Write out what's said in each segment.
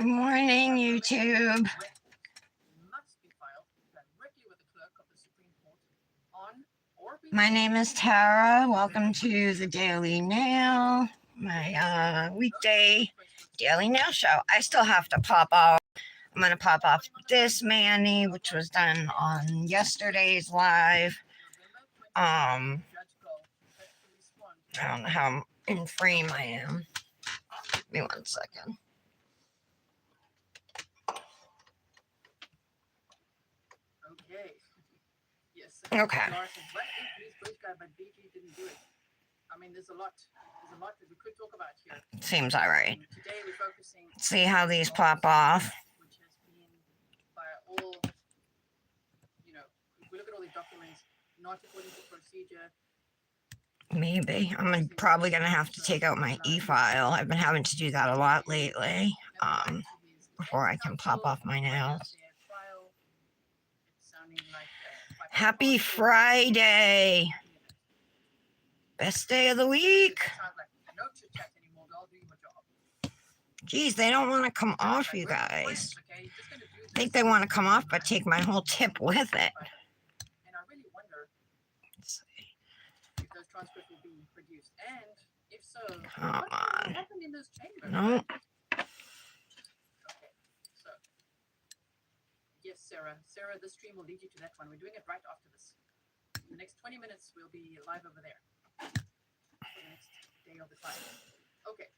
Good morning, YouTube. My name is Tara. Welcome to the Daily Nail, my weekday Daily Nail show. I still have to pop off. I'm going to pop off this Manny, which was done on yesterday's live. I don't know how in frame I am. Give me 1 second. Okay. I mean, there's a lot that we could talk about here. Seems all right. Today we're focusing. See how these pop off. Which has been by all, if we look at all these documents, not according to procedure. Maybe. I'm probably going to have to take out my e-file. I've been having to do that a lot lately before I can pop off my nails. Happy Friday. Best day of the week. Geez, they don't want to come off, you guys. I think they want to come off, but take my whole tip with it. Let's see. Come on. No. Yes, Sarah. Sarah, the stream will lead you to that one. We're doing it right after this. In the next 20 minutes, we'll be live over there. For the next day of the time. Okay.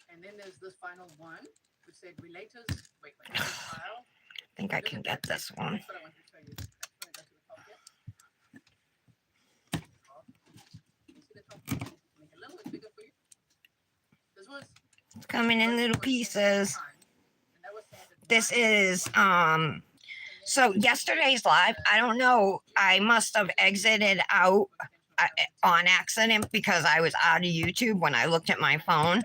And then there's this final one, which said relators. Wait, file. I think I can get this one. That's what I want to show you. I just want to go to the top here. You see the top? Make it a little bit bigger for you. This was. It's coming in little pieces. This is so yesterday's live, I don't know, I must have exited out on accident because I was out of YouTube when I looked at my phone.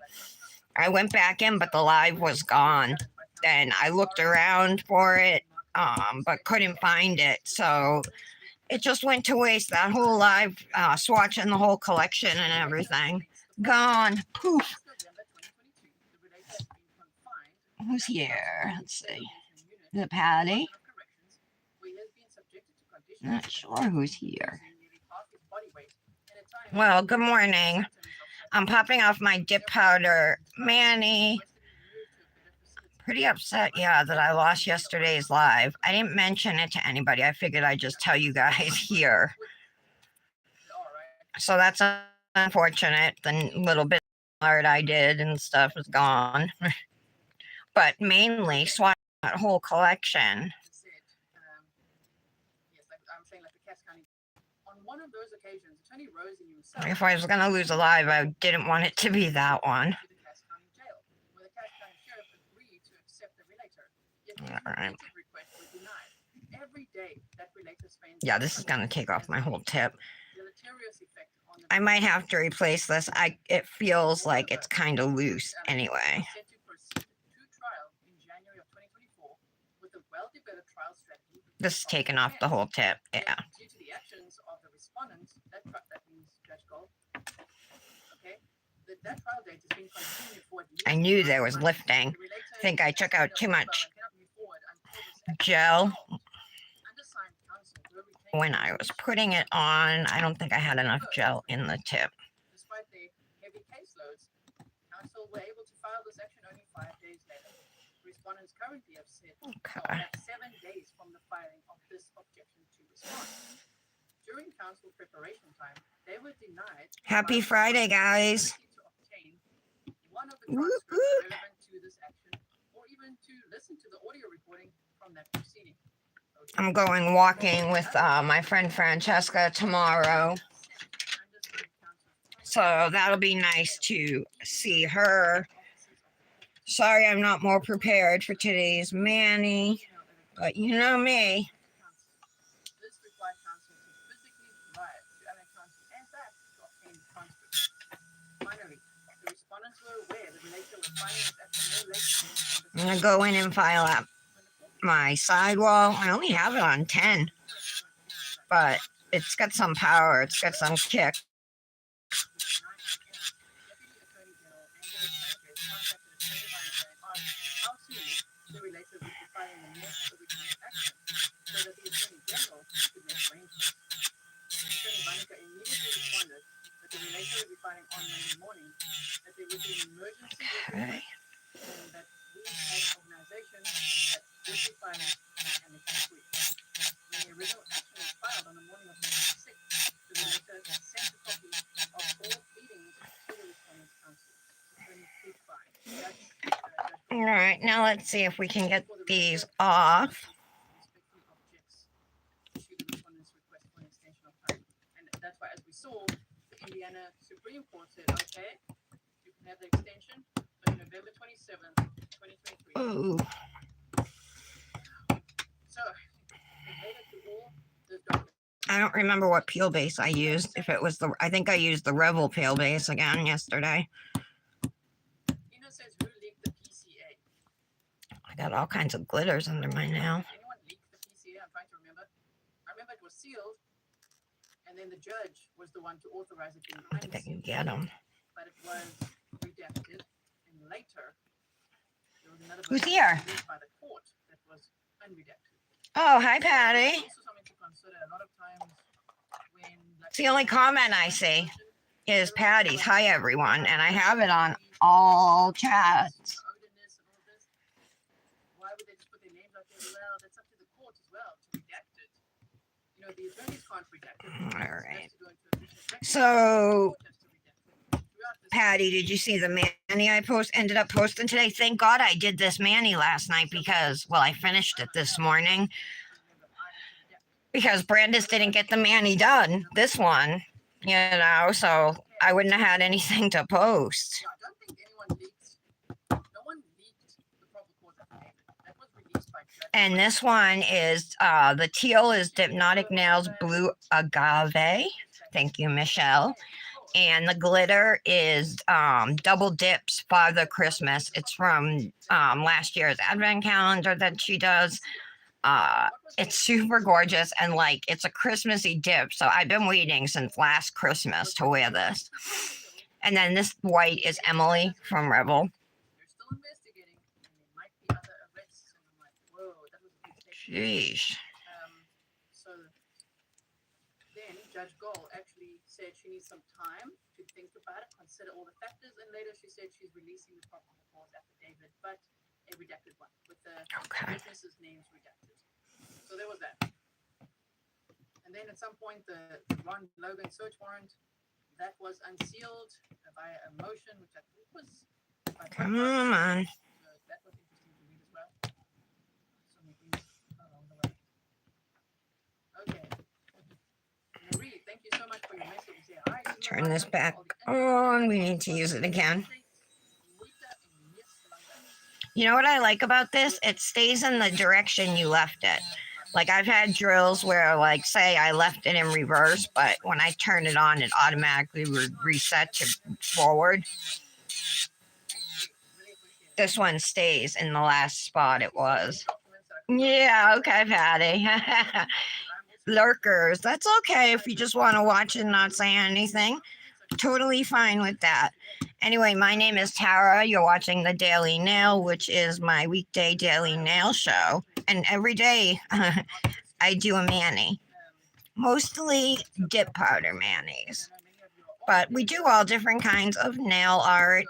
I went back in, but the live was gone. And I looked around for it, but couldn't find it. So it just went to waste. That whole live, swatching the whole collection and everything. Gone. Poof. Who's here? Let's see. Is it Patty? Not sure who's here. Well, good morning. I'm popping off my dip powder. Manny. Pretty upset, yeah, that I lost yesterday's live. I didn't mention it to anybody. I figured I'd just tell you guys here. So that's unfortunate. The little bit of art I did and stuff is gone. But mainly swatch that whole collection. If I was going to lose a live, I didn't want it to be that one. All right. Yeah, this is going to take off my whole tip. I might have to replace this. It feels like it's kind of loose anyway. This is taking off the whole tip, yeah. I knew there was lifting. I think I took out too much gel when I was putting it on. I don't think I had enough gel in the tip. Despite the heavy caseloads, council were able to file this action only 5 days later. Respondents currently have said that's 7 days from the filing of this objection to response. During council preparation time, they were denied. Happy Friday, guys. One of the transcripts relevant to this action, or even to listen to the audio recording from that proceeding. I'm going walking with my friend Francesca tomorrow. So that'll be nice to see her. Sorry I'm not more prepared for today's Manny, but you know me. I'm going to go in and file up my sidewall. I only have it on 10, but it's got some power. It's got some kick. All right, now let's see if we can get these off. And that's why, as we saw, the Indiana Supreme Court said, okay, you can have the extension, but November 27th, 2023. Ooh. So, they made it through all those documents. I don't remember what peel base I used. If it was I think I used the Revel peel base again yesterday. Ina says, who leaked the PCA? I got all kinds of glitters under my nail. Did anyone leak the PCA? I'm trying to remember. I remember it was sealed, and then the judge was the one to authorize it. I think I can get them. But it was redacted, and later there was another. Who's here? By the court that was unredacted. Oh, hi, Patty. Also something to consider. A lot of times when it's the only comment I see is Patty's. Hi, everyone, and I have it on all chats. Why would they just put their names out there? Well, that's up to the court as well to redact it. You know, the attorneys can't redact it. All right. So, Patty, did you see the mani I ended up posting today? Thank God I did this mani last night because, well, I finished it this morning because Brandis didn't get the mani done, this one, you know, so I wouldn't have had anything to post. I don't think anyone leaked. No one leaked the proper court affidavit. That was released by judge. And this one is, the teal is Hypnotic Nails Blue Agave. Thank you, Michelle. And the glitter is Double Dips Father Christmas. It's from last year's advent calendar that she does. It's super gorgeous and like it's a Christmassy dip. So I've been waiting since last Christmas to wear this. And then this white is Emily from Revel. They're still investigating, and there might be other arrests. And I'm like, whoa, that was a big statement. Sheesh. So then Judge Gold actually said she needs some time to think about it, consider all the factors, and later she said she's releasing the probable cause affidavit, but a redacted one with the witnesses' names redacted. So there was that. And then at some point, the Ron Logan search warrant that was unsealed by a motion, which I think was. Come on. So that was interesting to read as well. So many things along the way. Okay. Marie, thank you so much for your message. Turn this back on. We need to use it again. You know what I like about this? It stays in the direction you left it. Like I've had drills where like say I left it in reverse, but when I turn it on, it automatically would reset to forward. This one stays in the last spot it was. Yeah, okay, Patty. Lurkers, that's okay if you just want to watch and not say anything. Totally fine with that. Anyway, my name is Tara. You're watching the Daily Nail, which is my weekday daily nail show. And every day I do a mani. Mostly dip powder manis. But we do all different kinds of nail art.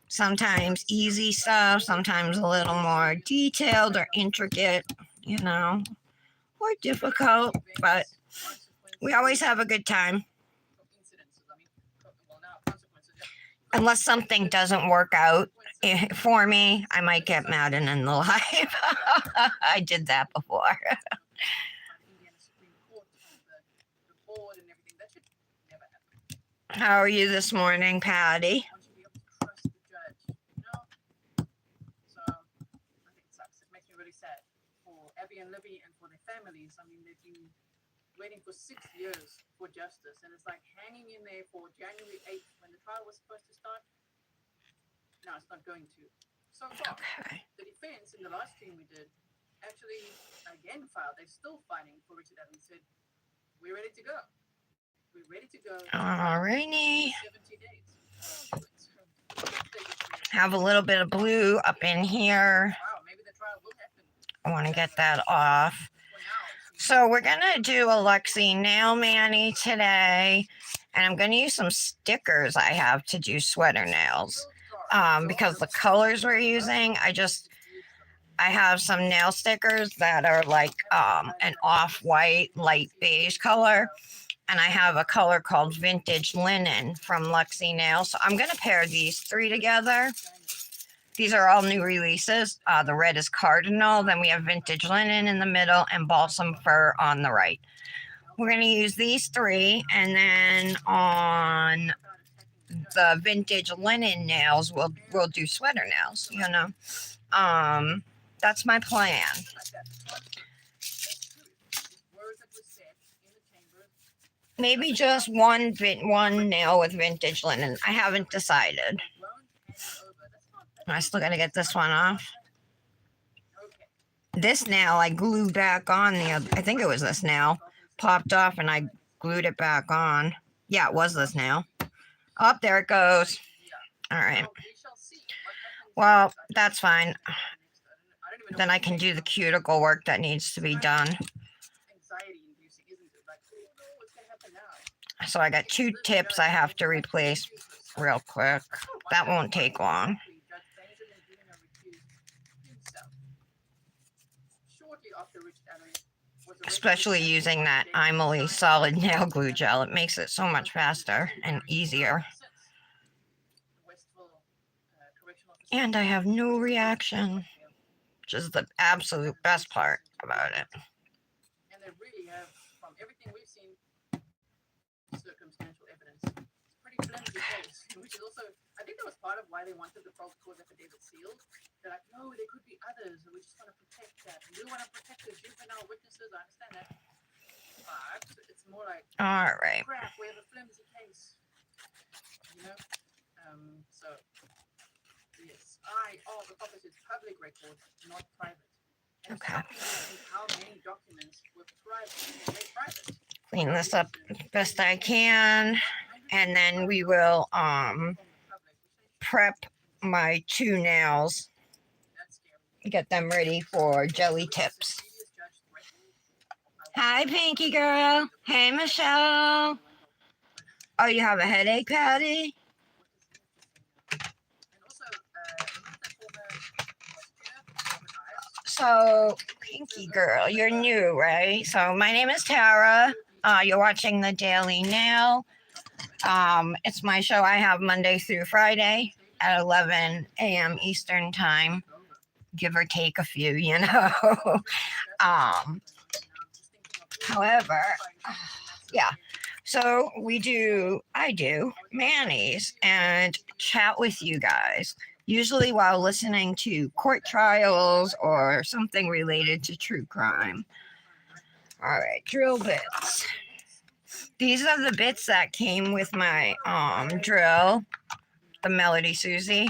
Sometimes easy stuff, sometimes a little more detailed or intricate, you know, or difficult, but we always have a good time. Unless something doesn't work out for me, I might get mad and end the live. I did that before. How are you this morning, Patty? And Libby and for their families. I mean, they've been waiting for 6 years for justice, and it's like hanging in there for January 8th when the trial was supposed to start. No, it's not going to. So far, the defense in the last stream we did actually again filed. They're still fighting for Richard Adams. Said, we're ready to go. We're ready to go. Alrighty. 70 days. Have a little bit of blue up in here. Wow, maybe the trial will happen. I want to get that off. So we're going to do a Luxie Nail mani today. And I'm going to use some stickers I have to do sweater nails. Because the colors we're using, I have some nail stickers that are like an off-white, light beige color. And I have a color called Vintage Linen from Luxie Nail. So I'm going to pair these three together. These are all new releases. The red is Cardinal. Then we have Vintage Linen in the middle and Balsam Fir on the right. We're going to use these three. And then on the Vintage Linen nails, we'll do sweater nails, you know. That's my plan. Maybe just one nail with Vintage Linen. I haven't decided. I still got to get this one off. This nail I glued back on I think it was this nail. Popped off and I glued it back on. Yeah, it was this nail. Oh, there it goes. All right. Well, that's fine. Then I can do the cuticle work that needs to be done. So I got 2 tips I have to replace real quick. That won't take long. Especially using that Emily solid nail glue gel. It makes it so much faster and easier. And I have no reaction, which is the absolute best part about it. And they really have, from everything we've seen, circumstantial evidence. It's pretty flimsy case, which is also, I think that was part of why they wanted the probable cause affidavit sealed. They're like, no, there could be others, and we just want to protect that. And we want to protect the juvenile witnesses. I understand that. But it's more like, all right. Crap, we have a flimsy case. You know? So, yes. The focus is public record, not private. And okay. How many documents were private? Clean this up best I can, and then we will prep my 2 nails, get them ready for jelly tips. Hi, Pinky girl. Hey, Michelle. Oh, you have a headache, Patty? So, Pinky girl, you're new, right? So my name is Tara. You're watching The Daily Nail. It's my show I have Monday through Friday at 11 a.m. Eastern Time, give or take a few, you know. However, yeah. So I do manis and chat with you guys, usually while listening to court trials or something related to true crime. All right, drill bits. These are the bits that came with my drill, the Melody Susie.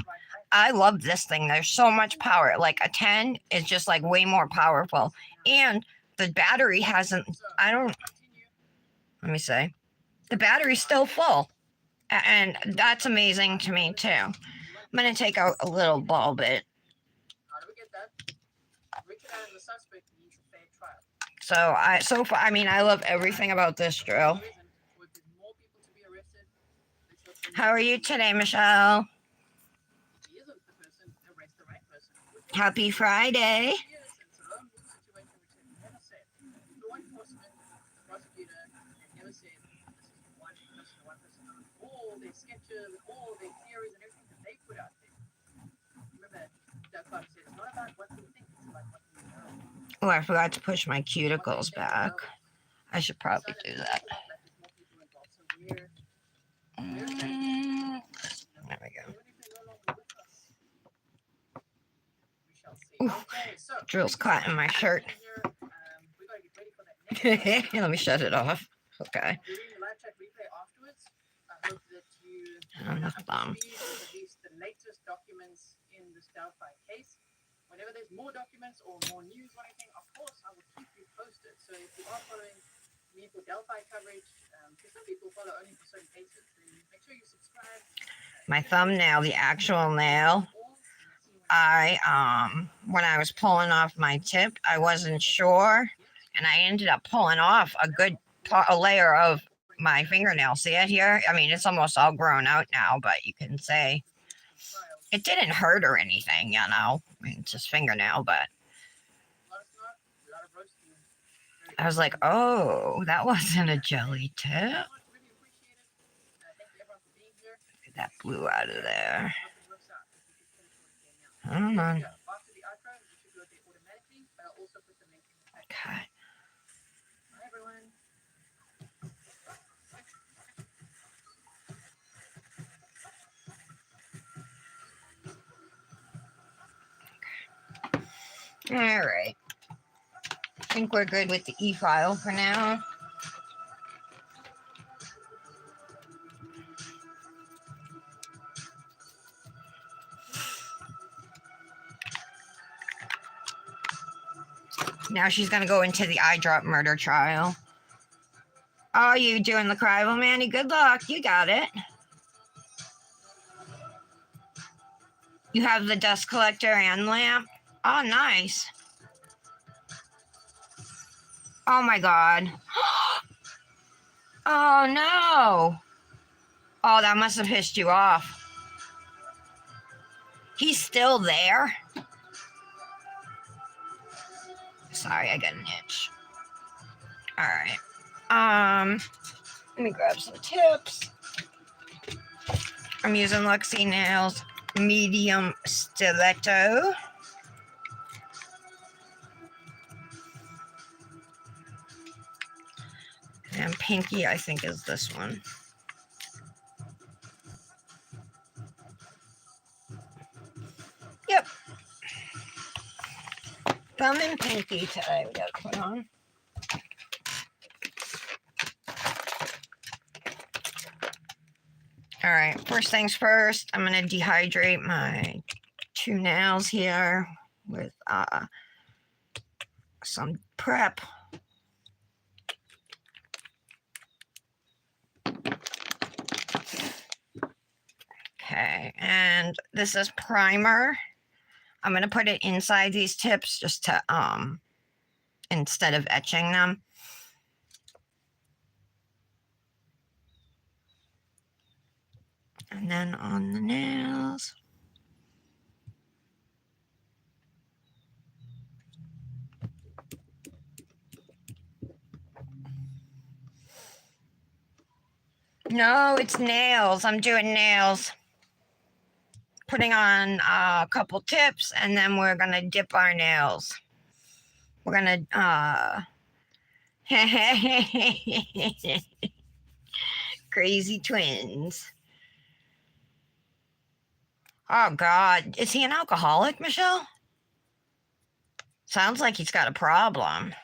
I love this thing. There's so much power. Like a 10 is just like way more powerful. And the battery let me say, the battery's still full. And that's amazing to me too. I'm going to take out a little ball bit. I love everything about this drill. How are you today, Michelle? Happy Friday. Oh, I forgot to push my cuticles back. I should probably do that. There we go. Ooh, drill's caught in my shirt. Let me shut it off. Okay. On the thumb. Whenever there's more documents or more news or anything, of course, I will keep you posted. So if you are following me for Delphi coverage, because some people follow only for certain cases, then make sure you subscribe. My thumbnail, the actual nail, when I was pulling off my tip, I wasn't sure, and I ended up pulling off a layer of my fingernail. See it here? I mean, it's almost all grown out now, but you can say it didn't hurt or anything, you know. I mean, it's just fingernail, but I was like, oh, that wasn't a jelly tip. Get that blue out of there. Come on. Yeah, after the outro, it should go there automatically, but I'll also put the link in the package. Okay. Bye, everyone. All right. I think we're good with the e-file for now. Now she's gonna go into the eye drop murder trial. Oh, you doing the Crival Manny? Good luck. You got it. You have the dust collector and lamp. Oh, nice. Oh my god. Oh no. Oh, that must have pissed you off. He's still there. Sorry, I got an itch. All right. Let me grab some tips. I'm using Luxie Nails medium stiletto. And pinky, I think, is this one. Yep. Thumb and pinky today we gotta put on. All right, first things first, I'm gonna dehydrate my 2 nails here with some prep. Okay, and this is primer. I'm gonna put it inside these tips just to instead of etching them. And then on the nails. No, it's nails. I'm doing nails. Putting on a couple tips, and then we're gonna dip our nails. We're gonna crazy twins. Oh God, is he an alcoholic, Michelle? Sounds like he's got a problem.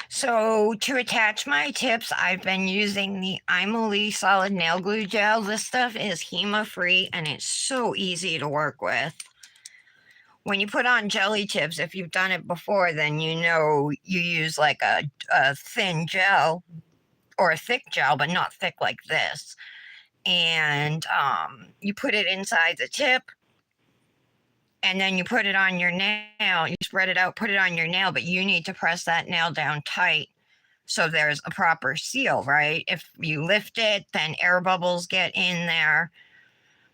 So to attach my tips, I've been using the Imoli solid nail glue gel. This stuff is HEMA-free and it's so easy to work with. When you put on jelly tips, if you've done it before, then you know you use like a thin gel or a thick gel, but not thick like this. And you put it inside the tip, and then you put it on your nail. You spread it out, put it on your nail, but you need to press that nail down tight so there's a proper seal, right? If you lift it, then air bubbles get in there.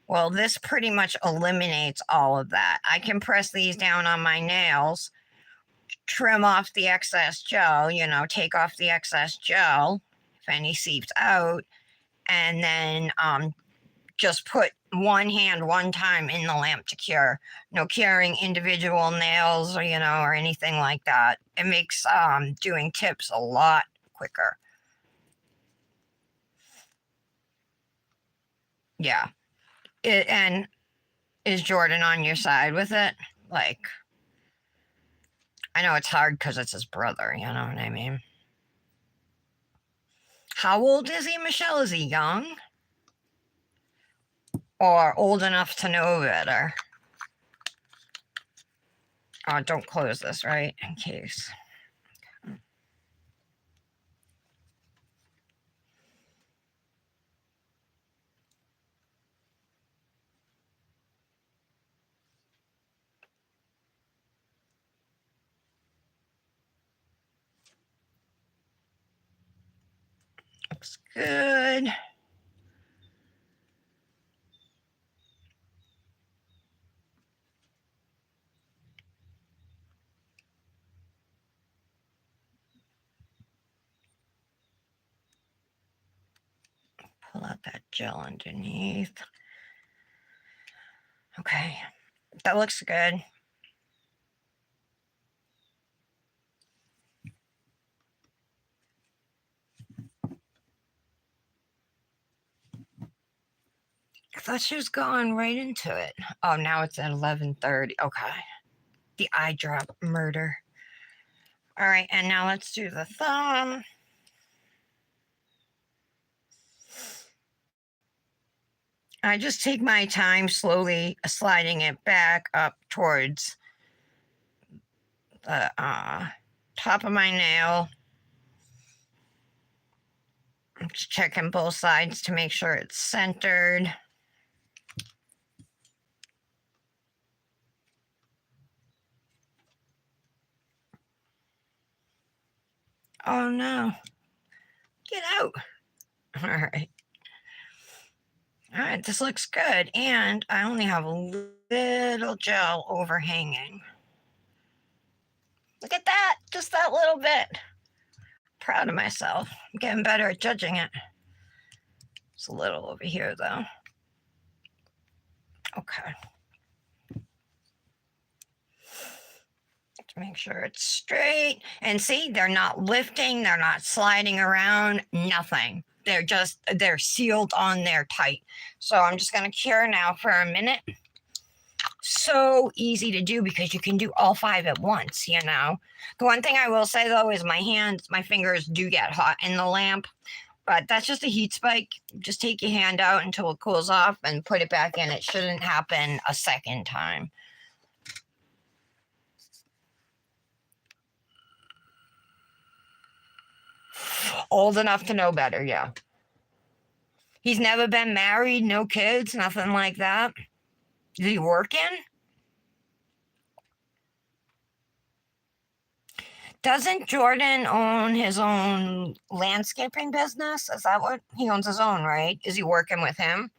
Well, this pretty much eliminates all of that. I can press these down on my nails, trim off the excess gel, take off the excess gel if any seeps out, and then just put one hand one time in the lamp to cure. No curing individual nails or anything like that. It makes doing tips a lot quicker. Yeah. And is Jordan on your side with it? Like, I know it's hard because it's his brother, you know what I mean? How old is he, Michelle? Is he young? Or old enough to know better? Oh, don't close this, right? In case. Looks good. that gel underneath. Okay, that looks good. I thought she was going right into it. Oh, now it's at 11:30. Okay. The eye drop murder. All right, and now let's do the thumb. I just take my time slowly sliding it back up towards the top of my nail. I'm just checking both sides to make sure it's centered. Oh no. Get out. All right. All right, this looks good. And I only have a little gel overhanging. Look at that. Just that little bit. Proud of myself. I'm getting better at judging it. It's a little over here though. Okay. To make sure it's straight. And see, they're not lifting, they're not sliding around, nothing. They're sealed on there tight. So I'm just gonna cure now for a minute. So easy to do because you can do all 5 at once, you know. The one thing I will say though is my fingers do get hot in the lamp, but that's just a heat spike. Just take your hand out until it cools off and put it back in. It shouldn't happen a second time. Old enough to know better, yeah. He's never been married, no kids, nothing like that. Is he working? Doesn't Jordan own his own landscaping business? Is that what he owns his own, right? Is he working with him?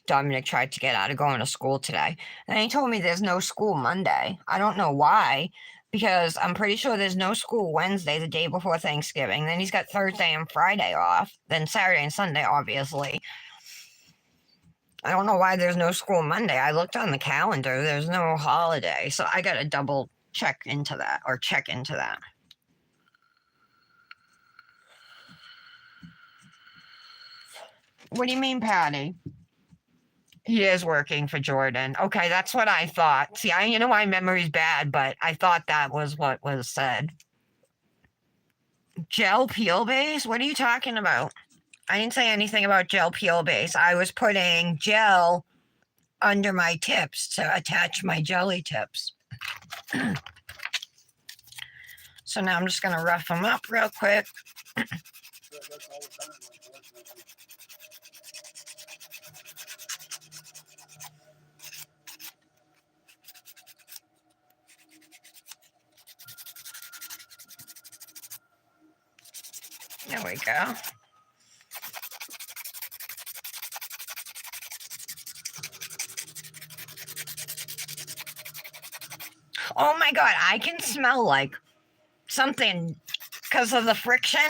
Dominic tried to get out of going to school today. And he told me there's no school Monday. I don't know why, because I'm pretty sure there's no school Wednesday, the day before Thanksgiving. Then he's got Thursday and Friday off. Then Saturday and Sunday, obviously. I don't know why there's no school Monday. I looked on the calendar. There's no holiday. So I got to double check into that. What do you mean, Patty? He is working for Jordan. Okay, that's what I thought. See, my memory's bad, but I thought that was what was said. Gel peel base? What are you talking about? I didn't say anything about gel peel base. I was putting gel under my tips to attach my jelly tips. So now I'm just going to rough them up real quick. There we go. Oh my God, I can smell like something because of the friction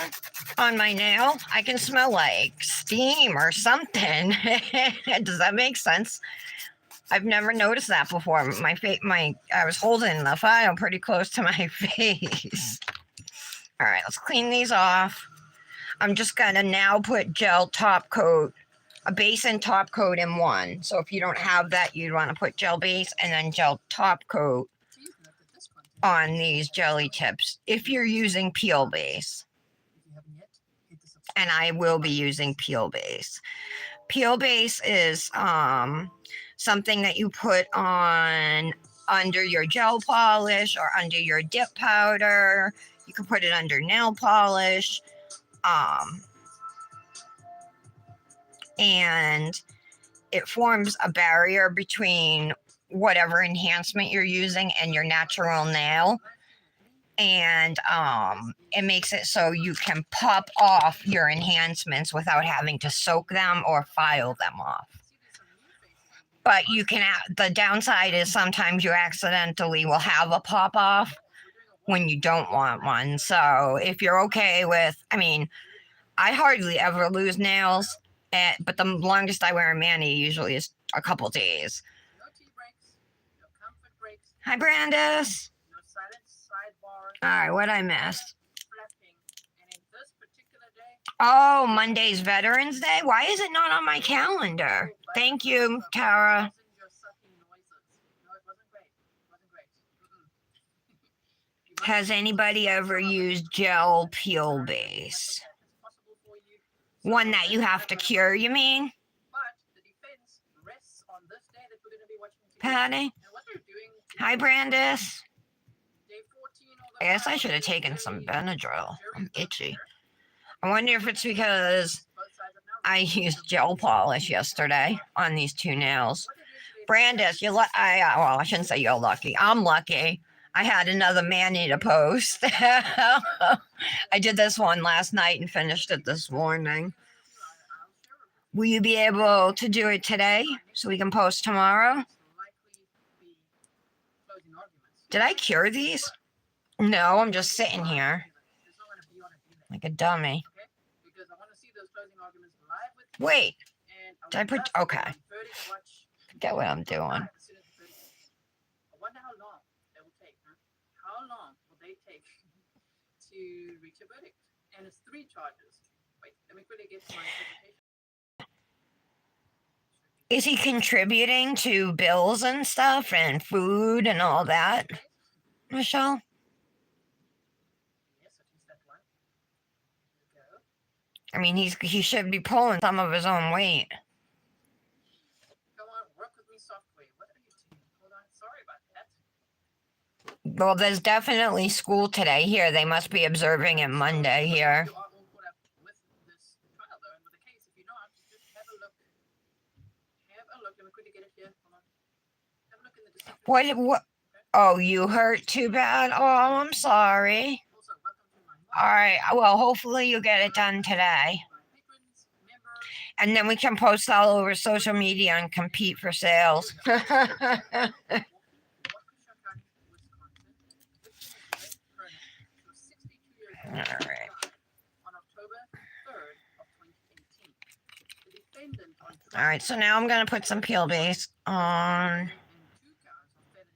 on my nail. I can smell like steam or something. Does that make sense? I've never noticed that before. I was holding the file pretty close to my face. All right, let's clean these off. I'm just gonna now put gel top coat, a base and top coat in one. So if you don't have that, you'd want to put gel base and then gel top coat on these jelly tips if you're using peel base. And I will be using peel base. Peel base is something that you put on under your gel polish or under your dip powder. You can put it under nail polish. And it forms a barrier between whatever enhancement you're using and your natural nail. And it makes it so you can pop off your enhancements without having to soak them or file them off. but you can, the downside is sometimes you accidentally will have a pop off when you don't want one. So if you're okay with, I mean, I hardly ever lose nails, but the longest I wear a mani usually is a couple days. No tea breaks, no comfort breaks, Hi, Brandis. no silent sidebars. All right, what I missed? Flapping. And in this particular day, Oh, Monday's Veterans Day? Why is it not on my calendar? Thank you, Tara. wasn't your sucking noises. No, it wasn't great. It wasn't great. You must Has anybody ever used gel peel base? it's possible for you. So One that you have to cure, you mean? But the defense rests on this day that we're going to be watching today. Patty? And what they're doing Hi, Brandis. day 14, I guess I should have taken some Benadryl. I'm itchy. I wonder if it's because I used gel polish yesterday on these two nails. Brandis, well, I shouldn't say you're lucky. I'm lucky. I had another mani to post. I did this one last night and finished it this morning. Will you be able to do it today so we can post tomorrow? Did I cure these? No, I'm just sitting here like a dummy. Wait, did I put, okay. Get what I'm doing. I wonder how long it will take, huh? How long will they take to reach a verdict? And it's 3 charges. Wait, let me quickly get to my interpretation. Is he contributing to bills and stuff and food and all that, Michelle? Yes, at least that one. Here we go. I mean, he should be pulling some of his own weight. Come on, work with me software. What are you doing? Hold on, sorry about that. Well, there's definitely school today here. They must be observing it Monday here. You are all caught up with this trial, though, and with the case. If you're not, just have a look. Have a look. Let me quickly get it here. Hold on. Have a look in the description. What? Oh, you hurt too bad? Oh, I'm sorry. Also, welcome to my All right. Well, hopefully you get it done today. patrons, members. And then we can post all over social media and compete for sales. All right. On October 3rd of 2018. The defendant on All right, so now I'm going to put some peel base on. and 2 counts of felony theft.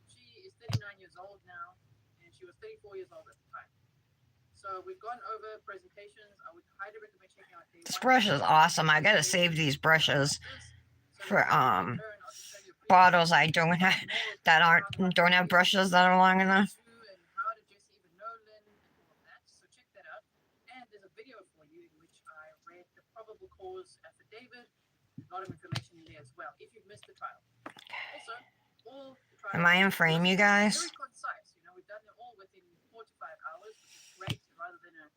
She is 39 years old now, and she was 34 years old at the time. So we've gone over presentations. I would highly recommend checking out This brush is awesome. I got to save these brushes for bottles I don't have that don't have brushes that are long enough. And how did Jesse even know Lynn and all of that. So check that out. And there's a video for you in which I read the probable cause affidavit. A lot of information in there as well, if you've missed the trial. Also, all the trial. Am I in frame, you guys? Very concise. You know, we've done it all within 4 to 5 hours, which is great, rather than a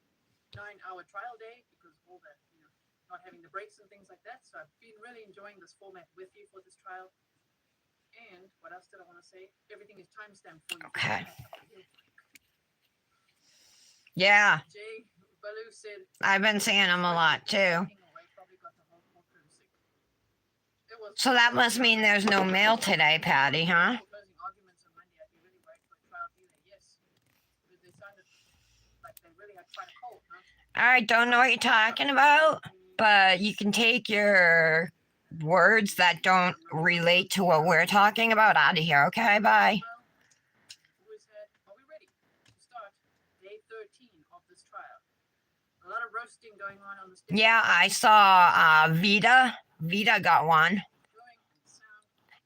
9-hour trial day, because of all the, not having the breaks and things like that. So I've been really enjoying this format with you for this trial. And what else did I want to say? Everything is timestamped for you. Okay. Yeah, Jay Baloo said, I've been seeing them a lot too. So that must mean there's no mail today, Patty, huh? All right, don't know what you're talking about, but you can take your words that don't relate to what we're talking about out of here, okay? Bye. Are we ready to start day 13 of this trial? A lot of roasting going on the stage. Yeah, I saw Vita. Vita got one.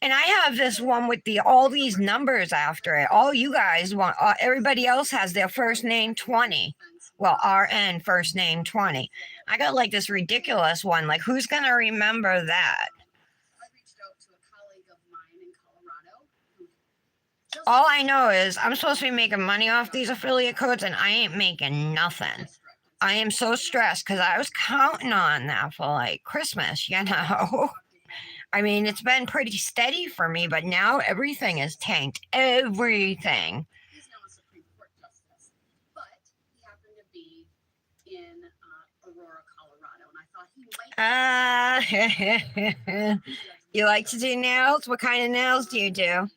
And I have this one with all these numbers after it. All you guys want, everybody else has their first name 20. Well, RN first name 20. I got like this ridiculous one. Like, who's going to remember that? I reached out to a colleague of mine in Colorado who All I know is I'm supposed to be making money off these affiliate codes and I ain't making nothing. I am so stressed because I was counting on that for like Christmas, you know. I mean, it's been pretty steady for me, but now everything is tanked. Everything. he's now a Supreme Court justice, but he happened to be in Aurora, Colorado, and I thought he might be Ah, You like to do nails? What kind of nails do you do?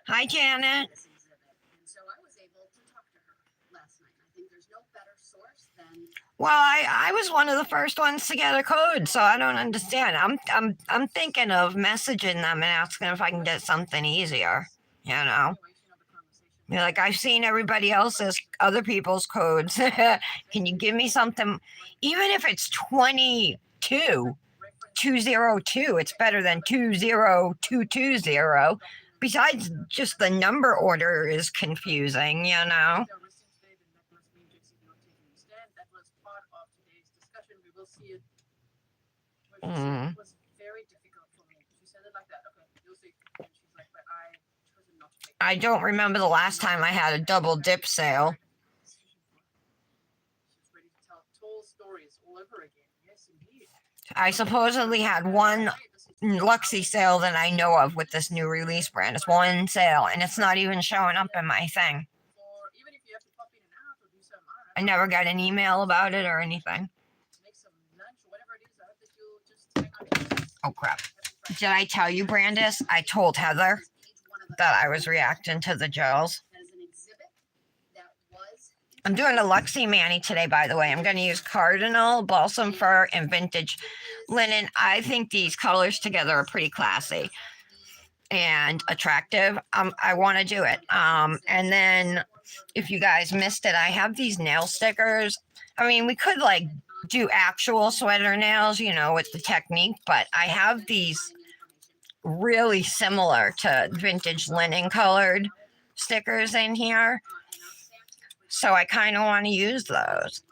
Hi, Janet. This exhibit. And so I was able to talk to her last night. I think there's no better source than Well, I was one of the first ones to get a code, so I don't understand. I'm thinking of messaging them and asking if I can get something easier. You know, continuation of the conversation. you're like, I've seen everybody else's other people's codes. Can you give me something, even if it's 202, it's better than 20220. Besides, just the number order is confusing, you know. There were since today the necklace matrix is not taking a stand. That was part of today's discussion. We will see it. But she said it was very difficult for me. She said it like that. Okay, you'll see. And she's like, but I chosen not to take it. I don't remember the last time I had a double dip sale. She's ready to tell tall stories all over again. Yes, indeed. I supposedly had one Luxie sale that I know of with this new release brand. It's one sale, and it's not even showing up in my thing. Or even if you have to pop in and out or do some I never got an email about it or anything. make some lunch or whatever it is, I hope that you'll just hang out. Oh crap. Did I tell you, Brandis? I told Heather page one of the that I was reacting to the gels. that is an exhibit that was I'm doing a Luxie mani today, by the way. I'm going to use Cardinal, Balsam Fir, and Vintage Linen. I think these colors together are pretty classy and attractive. I want to do it. And then if you guys missed it, I have these nail stickers. I mean, we could like do actual sweater nails, you know, with the technique, but I have these really similar to vintage linen colored stickers in here. So I kind of want to use those.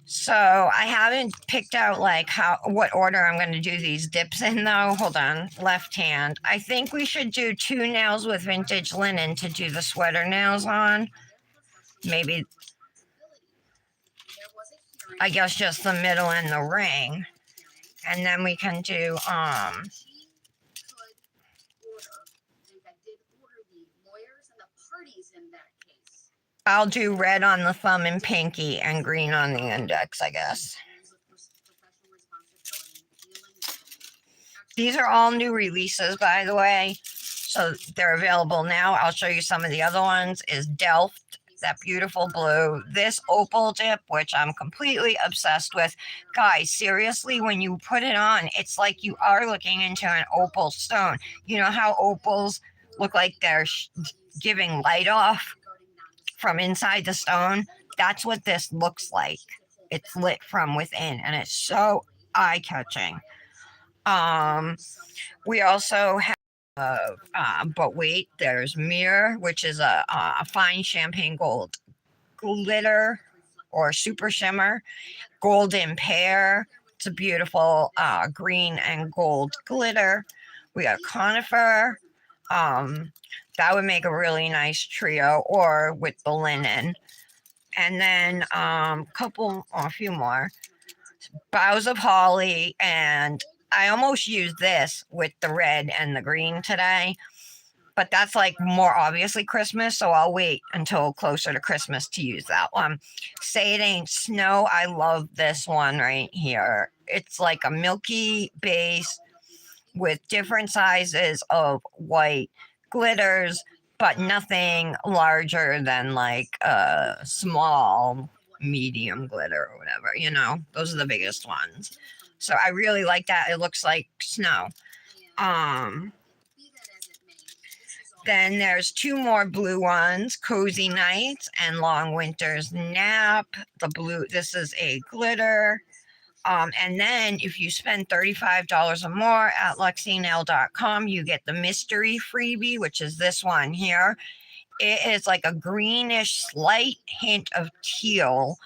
So I haven't picked out like what order I'm going to do these dips in though. Hold on, left hand. I think we should do 2 nails with vintage linen to do the sweater nails on. Maybe, I guess just the middle and the ring. And then we can do I'll do red on the thumb and pinky and green on the index, I guess. These are all new releases, by the way. So they're available now. I'll show you some of the other ones. Is Delft, that beautiful blue. This opal dip, which I'm completely obsessed with. Guys, seriously, when you put it on, it's like you are looking into an opal stone. You know how opals look like they're giving light off from inside the stone? That's what this looks like. It's lit from within, and it's so eye-catching. We also have, but wait, there's Mirror, which is a fine champagne gold glitter or super shimmer. Golden Pear, it's a beautiful green and gold glitter. We got Conifer. That would make a really nice trio, or with the linen. And then a few more. Boughs of Holly, and I almost used this with the red and the green today, but that's like more obviously Christmas, so I'll wait until closer to Christmas to use that one. Say It Ain't Snow, I love this one right here. It's like a milky base with different sizes of white glitters, but nothing larger than like a small medium glitter or whatever, you know. Those are the biggest ones. So I really like that. It looks like snow. Then there's 2 more blue ones, Cozy Nights and Long Winter's Nap. The blue, this is a glitter. And then if you spend $35 or more at luxienail.com, you get the mystery freebie, which is this one here. It is like a greenish slight hint of teal,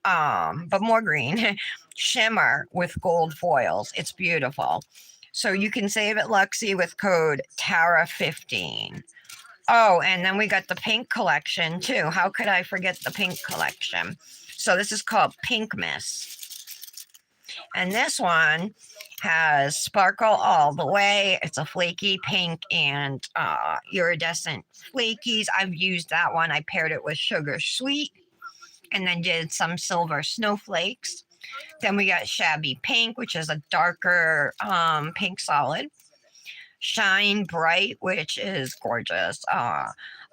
but more green, shimmer with gold foils. It's beautiful. So you can save at Luxie with code TARA15. Oh, and then we got the pink collection too. How could I forget the pink collection? So this is called Pink Miss. And this one has sparkle all the way. It's a flaky pink and iridescent flakies. I've used that one. I paired it with Sugar Sweet and then did some silver snowflakes. Then we got Shabby Pink, which is a darker pink solid. Shine Bright, which is gorgeous.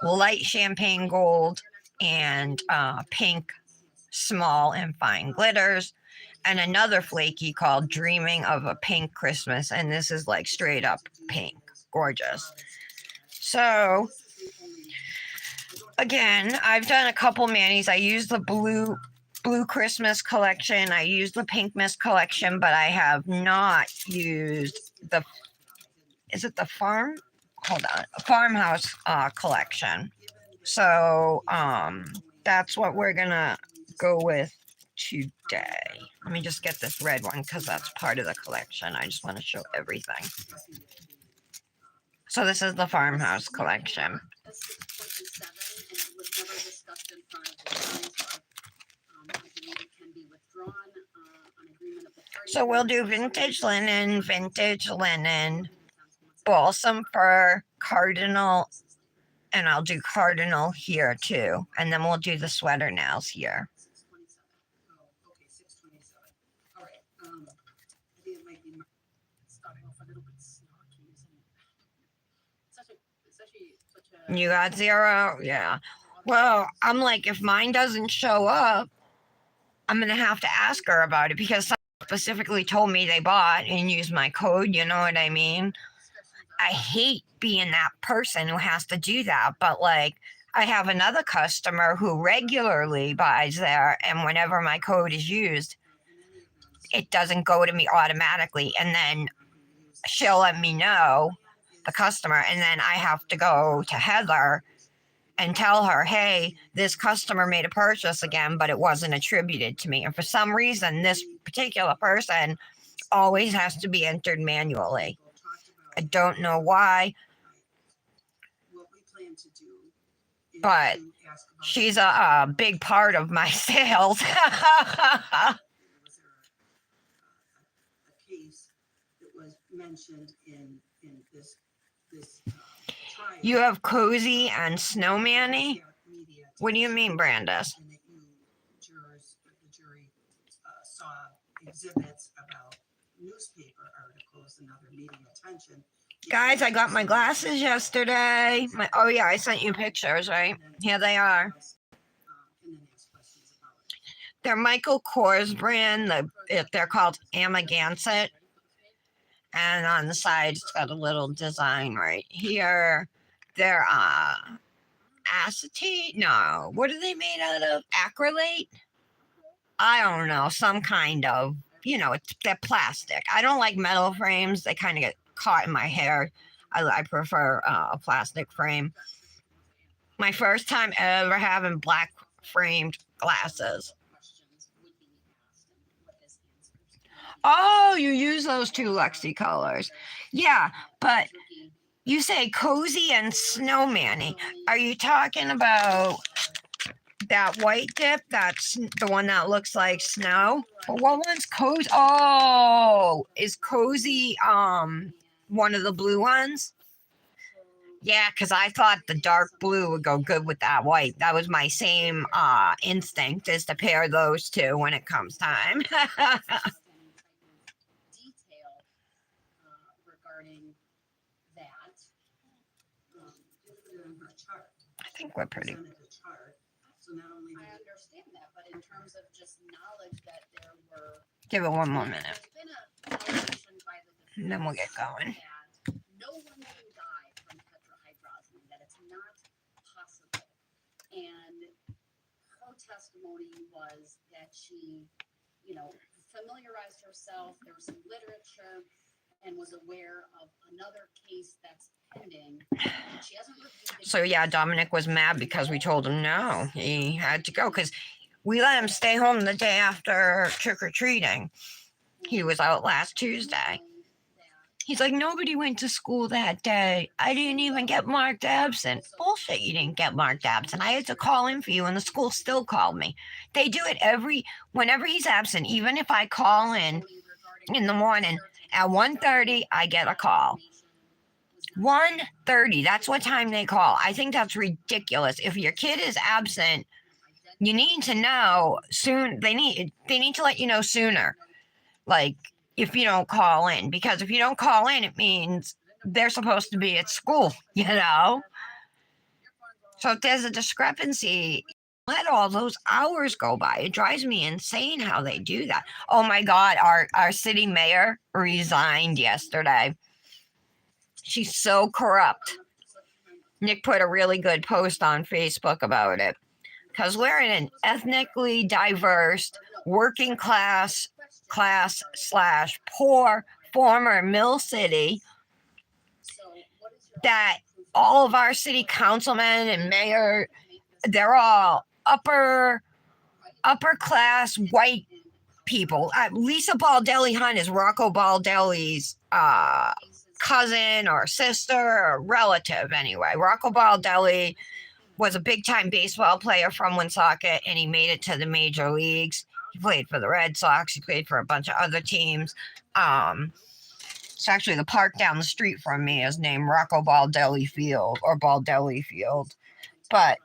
Light Champagne Gold and pink small and fine glitters. And another flaky called Dreaming of a Pink Christmas. And this is like straight up pink. Gorgeous. So, again, I've done a couple manis. I used the blue Christmas collection. I used the pink mist collection, but I have not used the, is it the farmhouse collection. So that's what we're gonna go with today. Let me just get this red one because that's part of the collection. I just want to show everything. So this is the farmhouse collection. So we'll do vintage linen, balsam fir, cardinal, and I'll do cardinal here too. And then we'll do the sweater nails here. All right. I think it might be starting off a little bit snarky, isn't it? Such a You got 0? Yeah. Well, I'm like, if mine doesn't show up, I'm going to have to ask her about it because someone specifically told me they bought and used my code. You know what I mean? I hate being that person who has to do that. But like, I have another customer who regularly buys there. And whenever my code is used, it doesn't go to me automatically. And then she'll let me know, the customer. And then I have to go to Heather and tell her, hey, this customer made a purchase again, but it wasn't attributed to me. And for some reason, this particular person always has to be entered manually. I don't know why, but she's a big part of my sales. You have Cozy and Snowmanny? What do you mean, Brandis? The jury saw exhibits about newspaper articles and other media attention. Guys, I got my glasses yesterday. Oh yeah, I sent you pictures, right? Here they are. They're Michael Kors brand. They're called Amagansett. And on the side, it's got a little design right here. They're acetate? No. What are they made out of? Acrylate? I don't know. Some kind of, they're plastic. I don't like metal frames. They kind of get caught in my hair. I prefer a plastic frame. My first time ever having black framed glasses. Oh, you use those two Luxie colors. Yeah, but you say Cozy and Snowmanny. Are you talking about that white dip? That's the one that looks like snow? Well, what one's Cozy? Oh, is Cozy one of the blue ones? Yeah, because I thought the dark blue would go good with that white. That was my same instinct, is to pair those two when it comes time. I think we're pretty. I understand that, but in terms of just knowledge that there were. Give it one more minute. There's been a allegation by the And then we'll get going. that no one can die from tetrahydrozoline, that it's not possible. And her testimony was that she, familiarized herself, there was some literature, and was aware of another case that's pending. She hasn't reviewed it. So yeah, Dominic was mad because we told him no. He had to go because we let him stay home the day after trick-or-treating. He was out last Tuesday. He's like, nobody went to school that day. I didn't even get marked absent. Bullshit, you didn't get marked absent. I had to call in for you and the school still called me. They do it whenever he's absent, even if I call in the morning. At 1:30, I get a call. 1:30, that's what time they call. I think that's ridiculous. If your kid is absent you need to know soon. They need to let you know sooner. Like if you don't call in, because if you don't call in, it means they're supposed to be at school, you know? So if there's a discrepancy, let all those hours go by. It drives me insane how they do that. Oh my God, our city mayor resigned yesterday. She's so corrupt. Nick put a really good post on Facebook about it. Because we're in an ethnically diverse, working class slash poor former mill city that all of our city councilmen and mayor, they're all upper class white people. Lisa Baldelli Hunt is Rocco Baldelli's cousin or sister or relative anyway. Rocco Baldelli was a big time baseball player from Woonsocket, and he made it to the major leagues. He played for the Red Sox. He played for a bunch of other teams. It's actually the park down the street from me is named Rocco Baldelli Field or Baldelli Field. But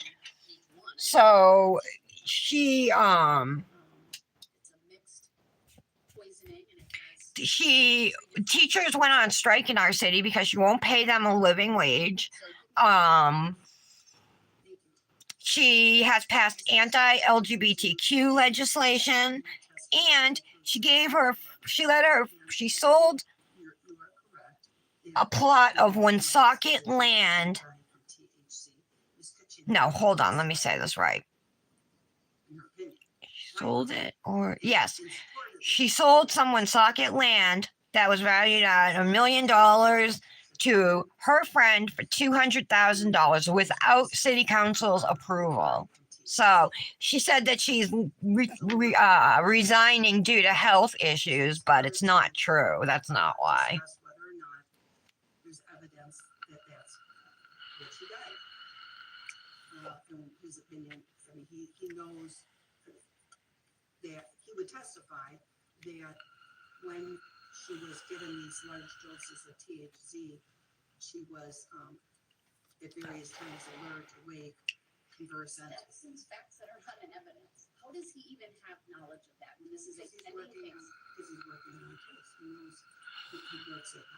so she teachers went on strike in our city because she won't pay them a living wage. She has passed anti-LGBTQ legislation, and she sold a plot of Woonsocket land. No, hold on, let me say this right. Sold it, or yes, she sold some Woonsocket land that was valued at $1 million to her friend for $200,000 without city council's approval. So she said that she's resigning due to health issues, but it's not true. That's not why. Whether or not there's evidence that that's what she died. In his opinion, I mean, he knows that he would testify that when she was given these large doses of THC, she was at various times alert, awake, conversant. That seems facts that are not in evidence. How does he even have knowledge of that when this is a pending case? Because he's working on the case. He knows he works it.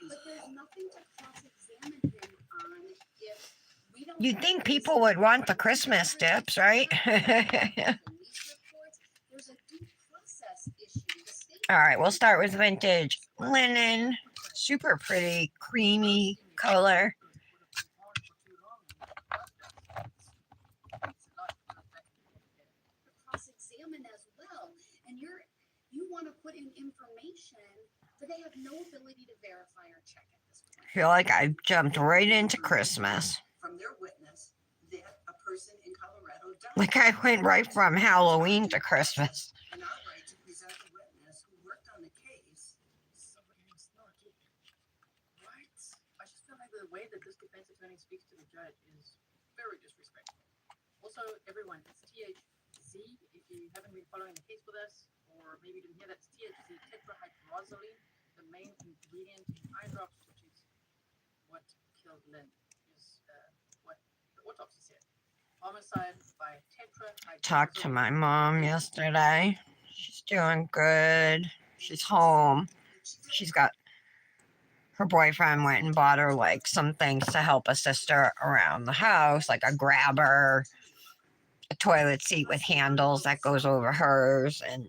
But there's nothing to cross-examine him on if we don't. You'd think people would want the Christmas tips, right? There's a due process issue. All right, we'll start with vintage linen. Super pretty, creamy color. Cross-examine as well, and you want to put in information, but they have no ability to verify or check at this point. I feel like I jumped right into Christmas. From their witness that a person in Colorado died. Like I went right from Halloween to Christmas. And our right to present the witness who worked on the case. Somebody was not right. I just feel like the way that this defense attorney speaks to the judge is very disrespectful. Also, everyone, it's THC. If you haven't been following the case with us, or maybe you didn't hear that, it's THC, tetrahydrozoline, the main ingredient in eye drops, which is what killed Lynn, is what the autopsy said. Homicide by tetrahydrozoline. Talked to my mom yesterday. She's doing good. She's home. She's got her boyfriend went and bought her like some things to help assist her around the house, like a grabber, a toilet seat with handles that goes over hers, and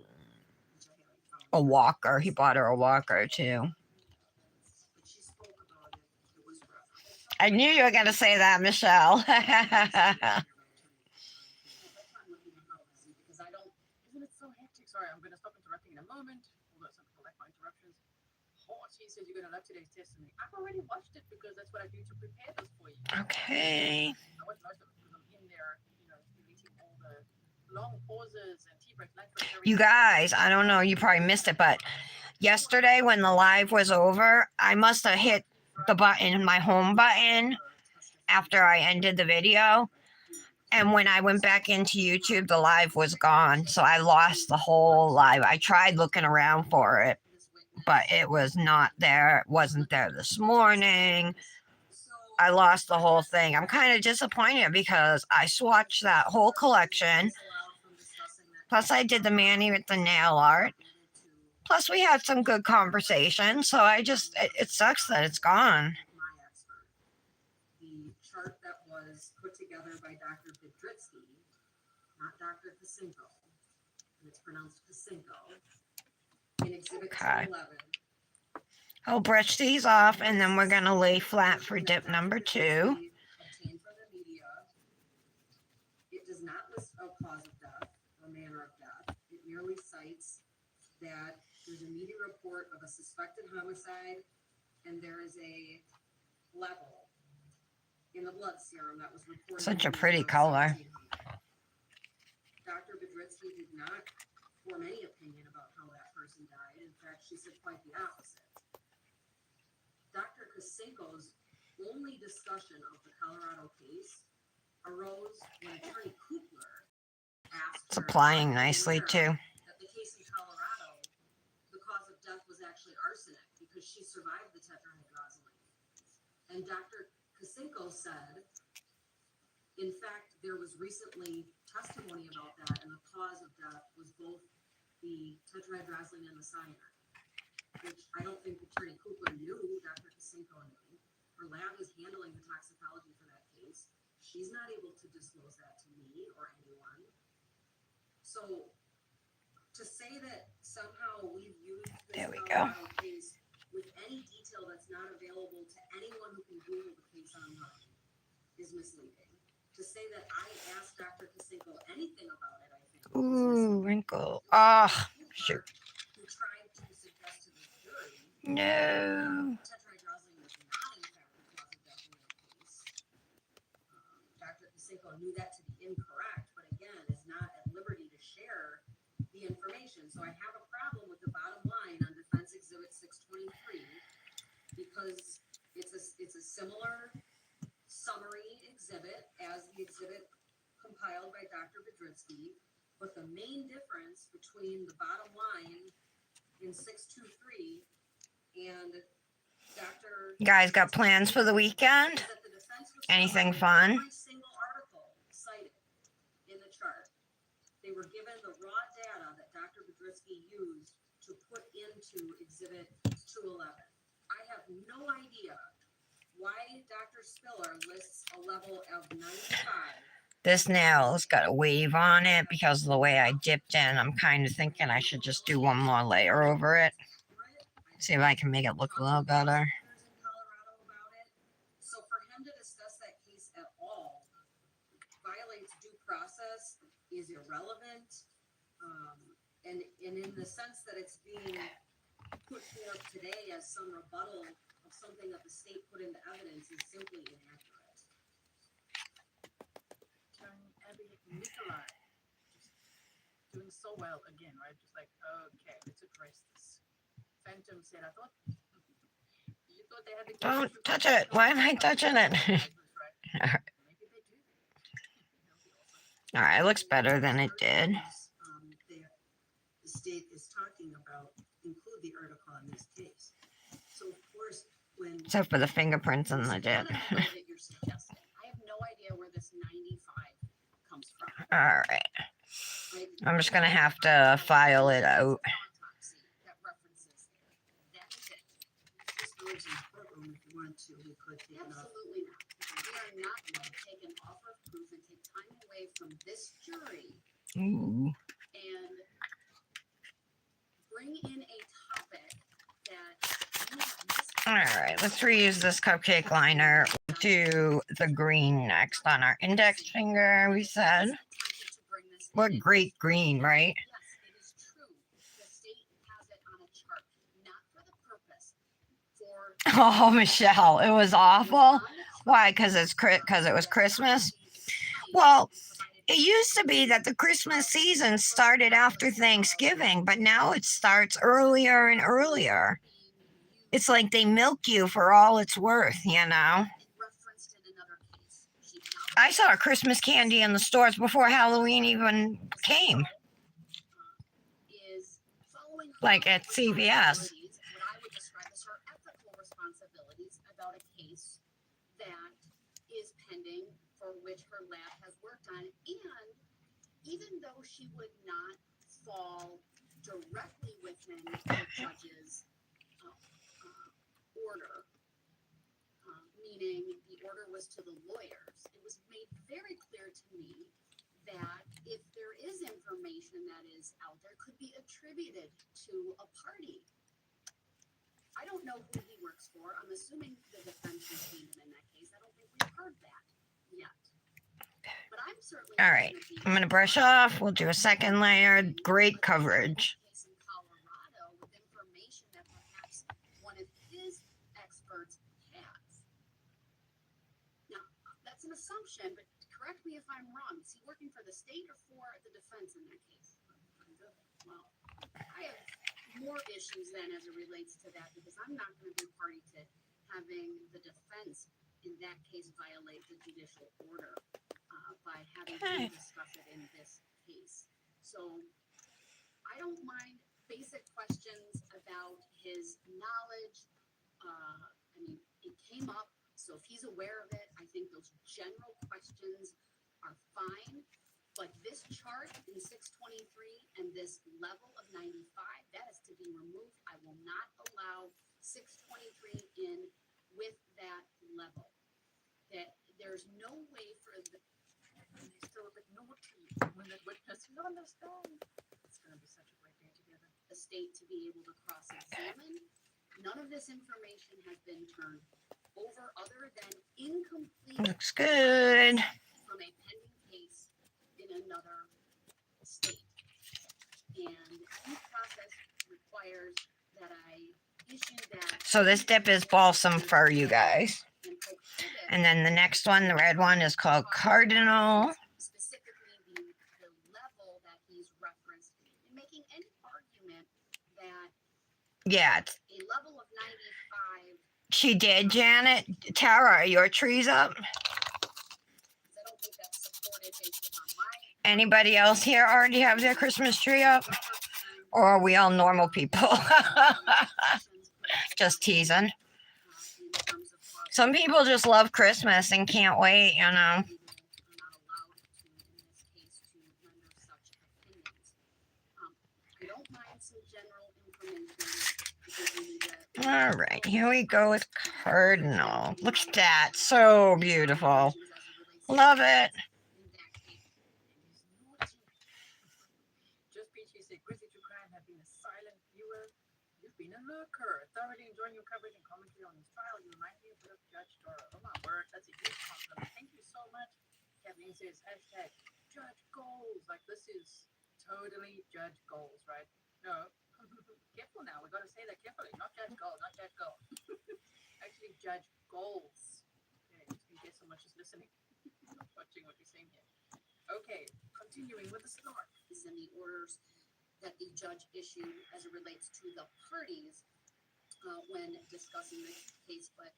a walker. He bought her a walker too. I knew you were going to say that, Michelle. Because I don't. Isn't it so hectic? Sorry, I'm going to stop interrupting in a moment. Although some people like my interruptions. Oh, she says you're going to love today's testimony. I've already watched it because that's what I do to prepare this for you. Okay. I watched most of it because I'm in there, deleting all the long pauses and tea breaks, lunch breaks. You guys, I don't know, you probably missed it, but yesterday when the live was over, I must have hit the button, my home button, after I ended the video. And when I went back into YouTube, the live was gone. So I lost the whole live. I tried looking around for it, but it was not there. It wasn't there this morning. I lost the whole thing. I'm kind of disappointed because I swatched that whole collection. Plus, I did the Manny with the nail art. Plus, we had some good conversation. So it sucks that it's gone. My expert. The chart that was put together by Dr. Bedritsky, not Dr. Kasinko, and it's pronounced Kasinko, in Exhibit Okay. 211. I'll brush these off and then we're going to lay flat for dip number 2. Obtained from the media. It does not list a cause of death or manner of death. It merely cites that there's a media report of a suspected homicide and there is a level in the blood serum that was reported. Such a pretty color. Dr. Bedritsky did not form any opinion about how that person died. In fact, she said quite the opposite. Dr. Kasinko's only discussion of the Colorado case arose when Attorney Kugler asked It's her applying nicely too. that the case in Colorado, the cause of death was actually arsenic because she survived the tetrahydrozoline. And Dr. Kasinko said, in fact, there was recently testimony about that, and the cause of death was both the tetrahydrozoline and the cyanide, which I don't think Attorney Kugler knew. Dr. Kasinko knew. Her lab is handling the toxicology for that case. She's not able to disclose that to me or anyone. So to say that somehow we've used this Colorado case with any detail that's not available to anyone who can Google the case online is misleading. To say that I asked Dr. Kasinko anything about it, I think. Ooh, wrinkle. Oh, shoot. Who tried to suggest to the jury No. tetrahydrozoline was not in fact the cause of death in that case. Dr. Kasinko knew that to be incorrect, but again, is not at liberty to share the information. So I have a problem with the bottom line on Defense Exhibit 623 because it's a similar summary exhibit as the exhibit compiled by Dr. Bedritsky, but the main difference between the bottom line in 623 and Dr. You guys got plans for the weekend? is that the defense was Anything following fun? every single article cited in the chart. They were given the raw data that Dr. Bedritsky used to put into Exhibit 211. I have no idea why Dr. Spiller lists a level of 95. This nail's got a wave on it because of the way I dipped in. I'm kind of thinking I should just do one more layer over it. See if I can make it look a little better. So for him to discuss that case at all violates due process, is irrelevant, and in the sense that it's being put forth today as some rebuttal of something that the state put into evidence is simply inaccurate. Abby Nikolai just doing so well again, right? Just like, okay, let's address this. Phantom said, I thought you thought they had the Don't touch it. Why am I touching it? Maybe they do. All right, it looks better than it did. The state is talking about include the article on this case. So of course, when Except for the fingerprints on the dip. That you're suggesting. I have no idea where this 95 comes from. All right. I'm just going to have to file it out. Autopsy that references there. That is it. this goes in the courtroom, if you want to, we could take it off. Absolutely not. We are not going to take an offer of proof and take time away from this jury Ooh. and bring in a topic that you have missed. All right, let's reuse this cupcake liner. We'll do the green next on our index finger, we said. What great green, right? Yes, it is true. The state has it on a chart, not for the purpose, for Oh, Michelle, it was awful. Why? Because it was Christmas? Well, it used to be that the Christmas season started after Thanksgiving, but now it starts earlier and earlier. It's like they milk you for all it's worth, you know? I saw Christmas candy in the stores before Halloween even came. Like at CVS. What I would describe as her ethical responsibilities about a case that is pending for which her lab has worked on. And even though she would not fall directly within the judge's order, meaning the order was to the lawyers, it was made very clear to me that if there is information that is out there, could be attributed to a party. I don't know who he works for. I'm assuming the defense is Temu in that case. I don't think we've heard that yet. But I'm certainly All right, I'm gonna brush off. We'll do a second layer. Great coverage. In Colorado with information that perhaps one of his experts has. Now, that's an assumption, but correct me if I'm wrong. Is he working for the state or for the defense in that case? Well, I have more issues then as it relates to that because I'm not going to be party to having the defense in that case violate the judicial order by having to discuss it in this case. So I don't mind basic questions about his knowledge. I mean, it came up, so if he's aware of it, I think those general questions are fine. But this chart in 623 and this level of 95, that is to be removed. I will not allow 623 in with that level. That there's no way for the Still a bit naughty when the witness you understand. It's gonna be such a great day together. the state to be able to cross-examine. None of this information has been turned over other than incomplete Looks good. from a pending case in another state. And due process requires that I issue that. So this dip is Balsam Fir, you guys. And prohibit And then the next one, the red one, is called Cardinal. specifically the level that he's referenced in making any argument that Yeah, a level of 95, she did, Janet. Tara, are your trees up? because I don't think that's supported based upon my Anybody else here already have their Christmas tree up? Or are we all normal people? Just teasing. Some people just love Christmas and can't wait, you know. Are not allowed to, in this case, to render such opinions. I don't mind some general information because we need to. All right, here we go with Cardinal. Look at that. So beautiful. Love it. In that case, Just Peachy said, Grizzly True Crime have been a silent viewer. You've been a lurker. Thoroughly enjoying your coverage and commentary on this trial. You remind me a bit of Judge Dora. Oh my word, that's a huge compliment. Thank you so much. Kathleen says, hashtag Judge Goals. Like this is totally Judge Goals, right? No. Careful now. We've got to say that carefully. Not Judge Goals, not Judge Goals. Actually, Judge Goals. Okay, just in case someone's just listening. Not watching what you're saying here. Okay, continuing with the snark. is in the orders that the judge issued as it relates to the parties when discussing the case, but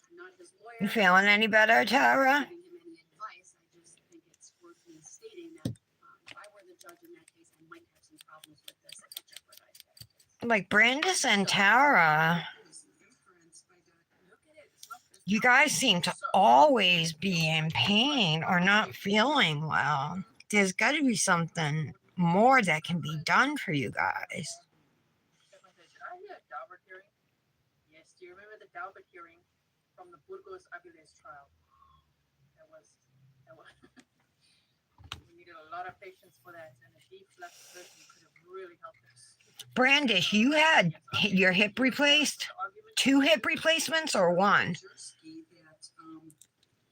I'm not his lawyer. You feeling any better, Tara? Giving him any advice. I just think it's worth me stating that if I were the judge in that case, I might have some problems with this. I could jeopardize that case. Like Brandis and Tara, There's inference by Dr. Look at it. It's not this you guys seem to always be in pain or not feeling well. There's got to be something more that can be done for you guys. Stefan said, should I hear a Daubert hearing? Yes. Do you remember the Daubert hearing from the Burgos Aviles trial? That was we needed a lot of patience for that, and a deep left person could have really helped us. Brandis, you had your hip replaced? 2 hip replacements or 1? Jersey that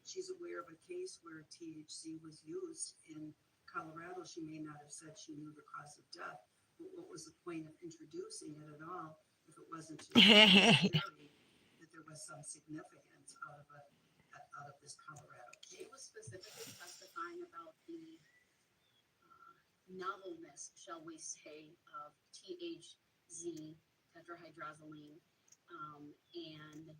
she's aware of a case where THC was used in Colorado. She may not have said she knew the cause of death, but what was the point of introducing it at all if it wasn't to that there was some significance out of this Colorado She case? was specifically testifying about the novelness, shall we say, of THZ, tetrahydrozoline, and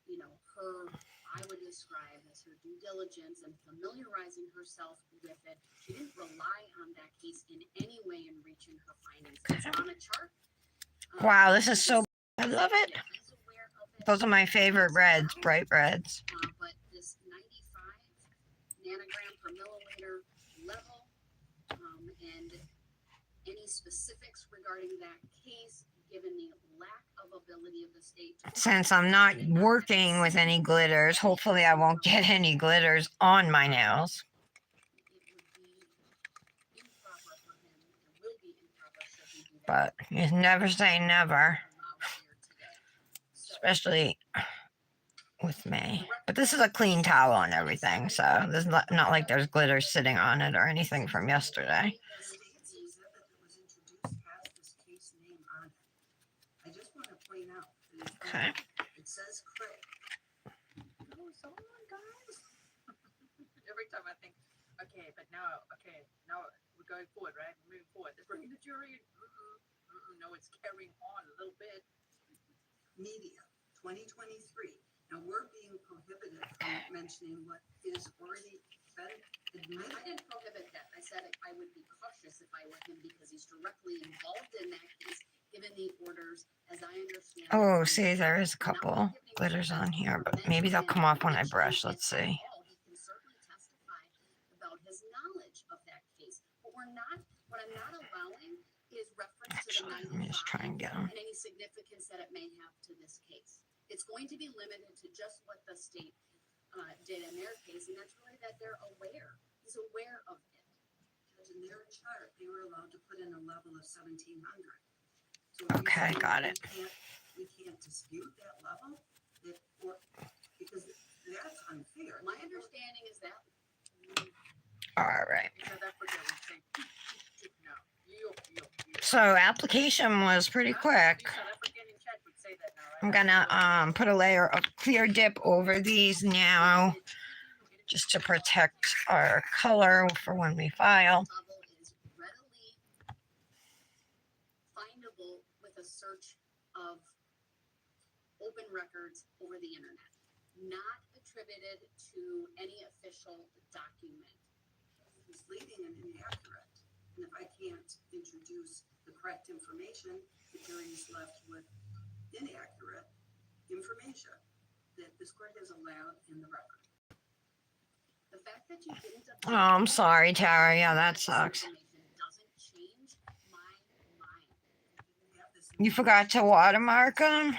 you know, her, I would describe as her due diligence and familiarizing herself with it. She didn't rely on that case in any way in reaching her findings. It's on a chart. Wow, this is so, I love it. Yeah, she's aware of it. Those are my favorite reds, bright reds. But this 95 nanogram per milliliter level any specifics regarding that case, given the lack of ability of the state to Since I'm not working with any glitters, hopefully I won't get any glitters on my nails. it would be improper for him and will be improper should he do that. But you never say never, Allowed here today. So, especially with me. But this is a clean towel and everything, so there's not like there's glitter sitting on it or anything from yesterday. The state's exhibit that was introduced has this case name on it. I just want to point out that Okay. it says Craig. No, so on, guys. Every time I think, now we're going forward, right? We're moving forward. They're bringing the jury in. No, it's carrying on a little bit. Media, 2023. Now, we're being prohibited from mentioning what is already been I admitted. didn't prohibit that. I said I would be cautious if I were him because he's directly involved in that case, given the orders, as I understand. Oh, see, there is a couple glitters on here, but maybe they'll come off when I brush. Let's see. He can certainly testify about his knowledge of that case. But what I'm not allowing is reference Actually, to the let me just try and get them. and any significance that it may have to this case. It's going to be limited to just what the state did in their case, and that's really that they're aware. He's aware of it. Because in their chart, they were allowed to put in a level of 1,700. So if Okay, you say got it. We can't dispute that level, because that's unfair. My understanding is that All right. In South Africa, we say, no. You. So application was pretty quick. You South African in chat would say that now, I'm right? gonna put a layer of clear dip over these now, just to protect our color for when we file. level is readily findable with a search of open records over the internet, not attributed to any official document. Misleading and inaccurate. And if I can't introduce the correct information, the jury is left with inaccurate information that this court has allowed in the record. The fact that you didn't Oh, I'm sorry, Tara. Yeah, that sucks. doesn't change my mind. I have this You forgot to watermark them? I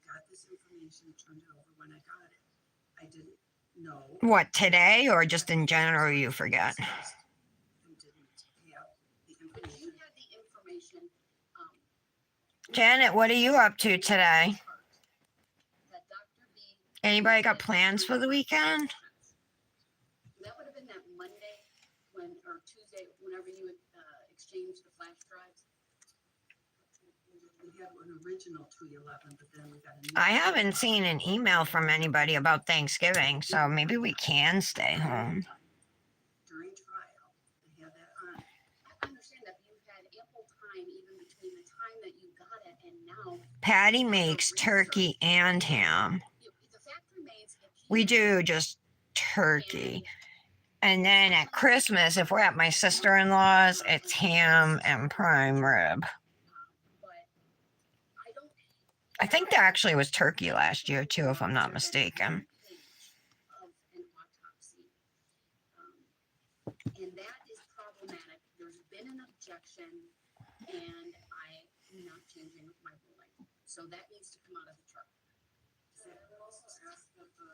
got this information, turned it over when I got it. I didn't know. What, today or just in general you forget? I didn't have the But you information. had the information. Janet, what are you up to today? That Dr. B. Anybody got plans for the weekend? That would have been that Monday or Tuesday, whenever you would exchange the flash drives. We had an original 211, but then we got a new. I haven't seen an email from anybody about Thanksgiving, so maybe we can stay home. During trial, they had that on. I understand that you've had ample time even between the time that you got it and now. Patty makes turkey and ham. The fact remains. We do just turkey. And then at Christmas, if we're at my sister-in-law's, it's ham and prime rib. But I don't. I think there actually was turkey last year too, if I'm not mistaken. Of an autopsy. And that is problematic. There's been an objection, and I am not changing my ruling. So that needs to come out of the chart. I would also ask that the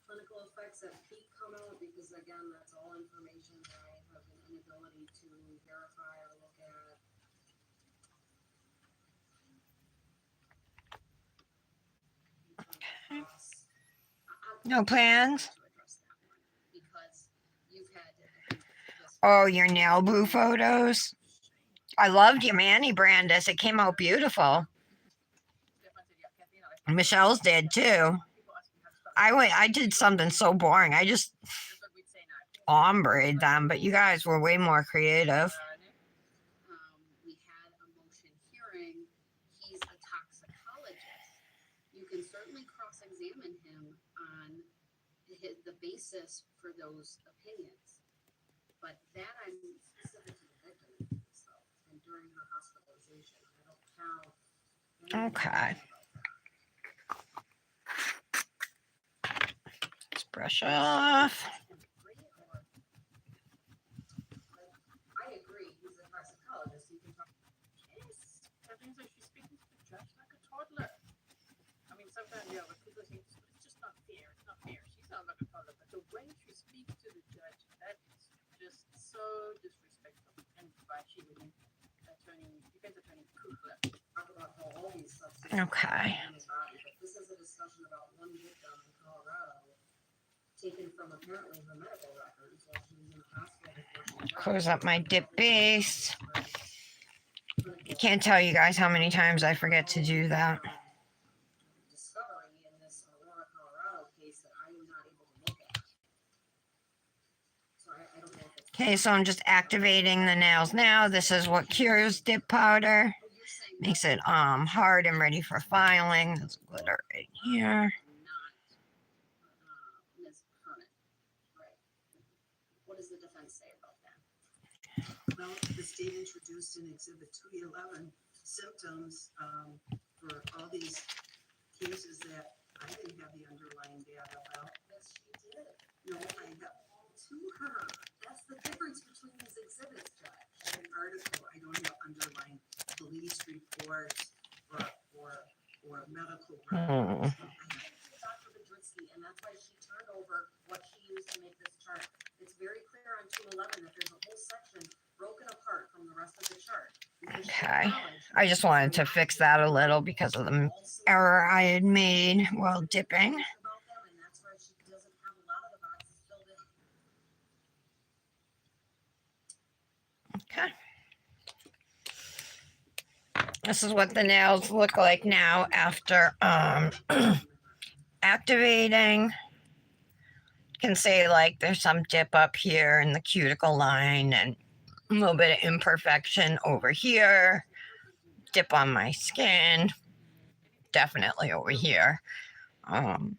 clinical effects at peak come out, because again, that's all information that I have an inability to verify or look at. No plans? To address that one, because you've had this. Oh, your nail boo photos? I loved your Manny Brandis. It came out beautiful. Stefan said, yeah, Kathy, I Michelle's did too. people ask me how to spell it. I did something so boring. I just That's what we'd say now. ombre them, but you guys were way more creative. We had a motion hearing. He's a toxicologist. You can certainly cross-examine him on the basis for those opinions. But that I'm Specific to the victim, so, and during her hospitalization, I don't have. Okay. Let's brush off. I agree, he's a toxicologist, sound like a color, but the way she speaks to the judge, that is just so disrespectful. And by she would defense attorney Kukla. Talk about how all these substances Okay. are in his body, but this is a discussion about one victim in Colorado taken from apparently her medical records while she was in the hospital before she died. Close up my dip base. Can't tell you guys how many times I forget to do that. Discovery in this Aurora, Colorado case that I am not able to look at. So I don't know if it's. Okay, so I'm just activating the nails now. This is what cures dip powder. Oh, you're saying Makes it hard and ready for filing. There's glitter right here. not Ms. Herman, right? What does the defense say about that? Well, the state introduced in Exhibit 211 symptoms for all these cases that I didn't have the underlying data about. Yes, she did. No, I got to her. That's the difference between these exhibits, Judge. An article, I don't have underlying police reports or medical records. Dr. Badritsky, and that's why she turned over what she used to make this chart. It's very clear on 211 that there's a whole section broken apart from the rest of the chart. because she Okay. acknowledged I just wanted to fix that a little because of the error I had made while dipping. about them, and that's why she doesn't have a lot of the boxes filled in. Okay. This is what the nails look like now after activating. You can say like there's some dip up here in the cuticle line and a little bit of imperfection over here. Dip on my skin. Definitely over here. I'm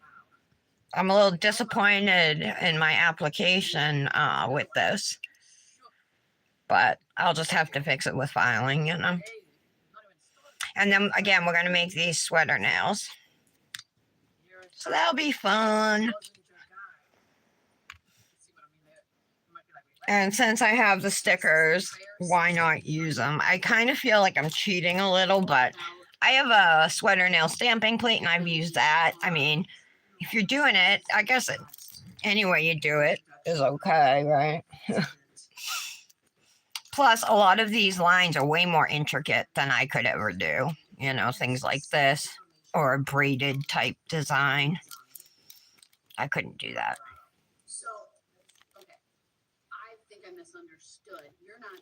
a little disappointed in my application with this, but I'll just have to fix it with filing, you know. And then again, we're gonna make these sweater nails, so that'll be fun. And since I have the stickers, why not use them? I kind of feel like I'm cheating a little, but I have a sweater nail stamping plate and I've used that. I mean, if you're doing it, I guess any way you do it is okay, right? Plus, a lot of these lines are way more intricate than I could ever do. You know, things like this or a braided type design. I couldn't do that. So, okay, I think I misunderstood. You're not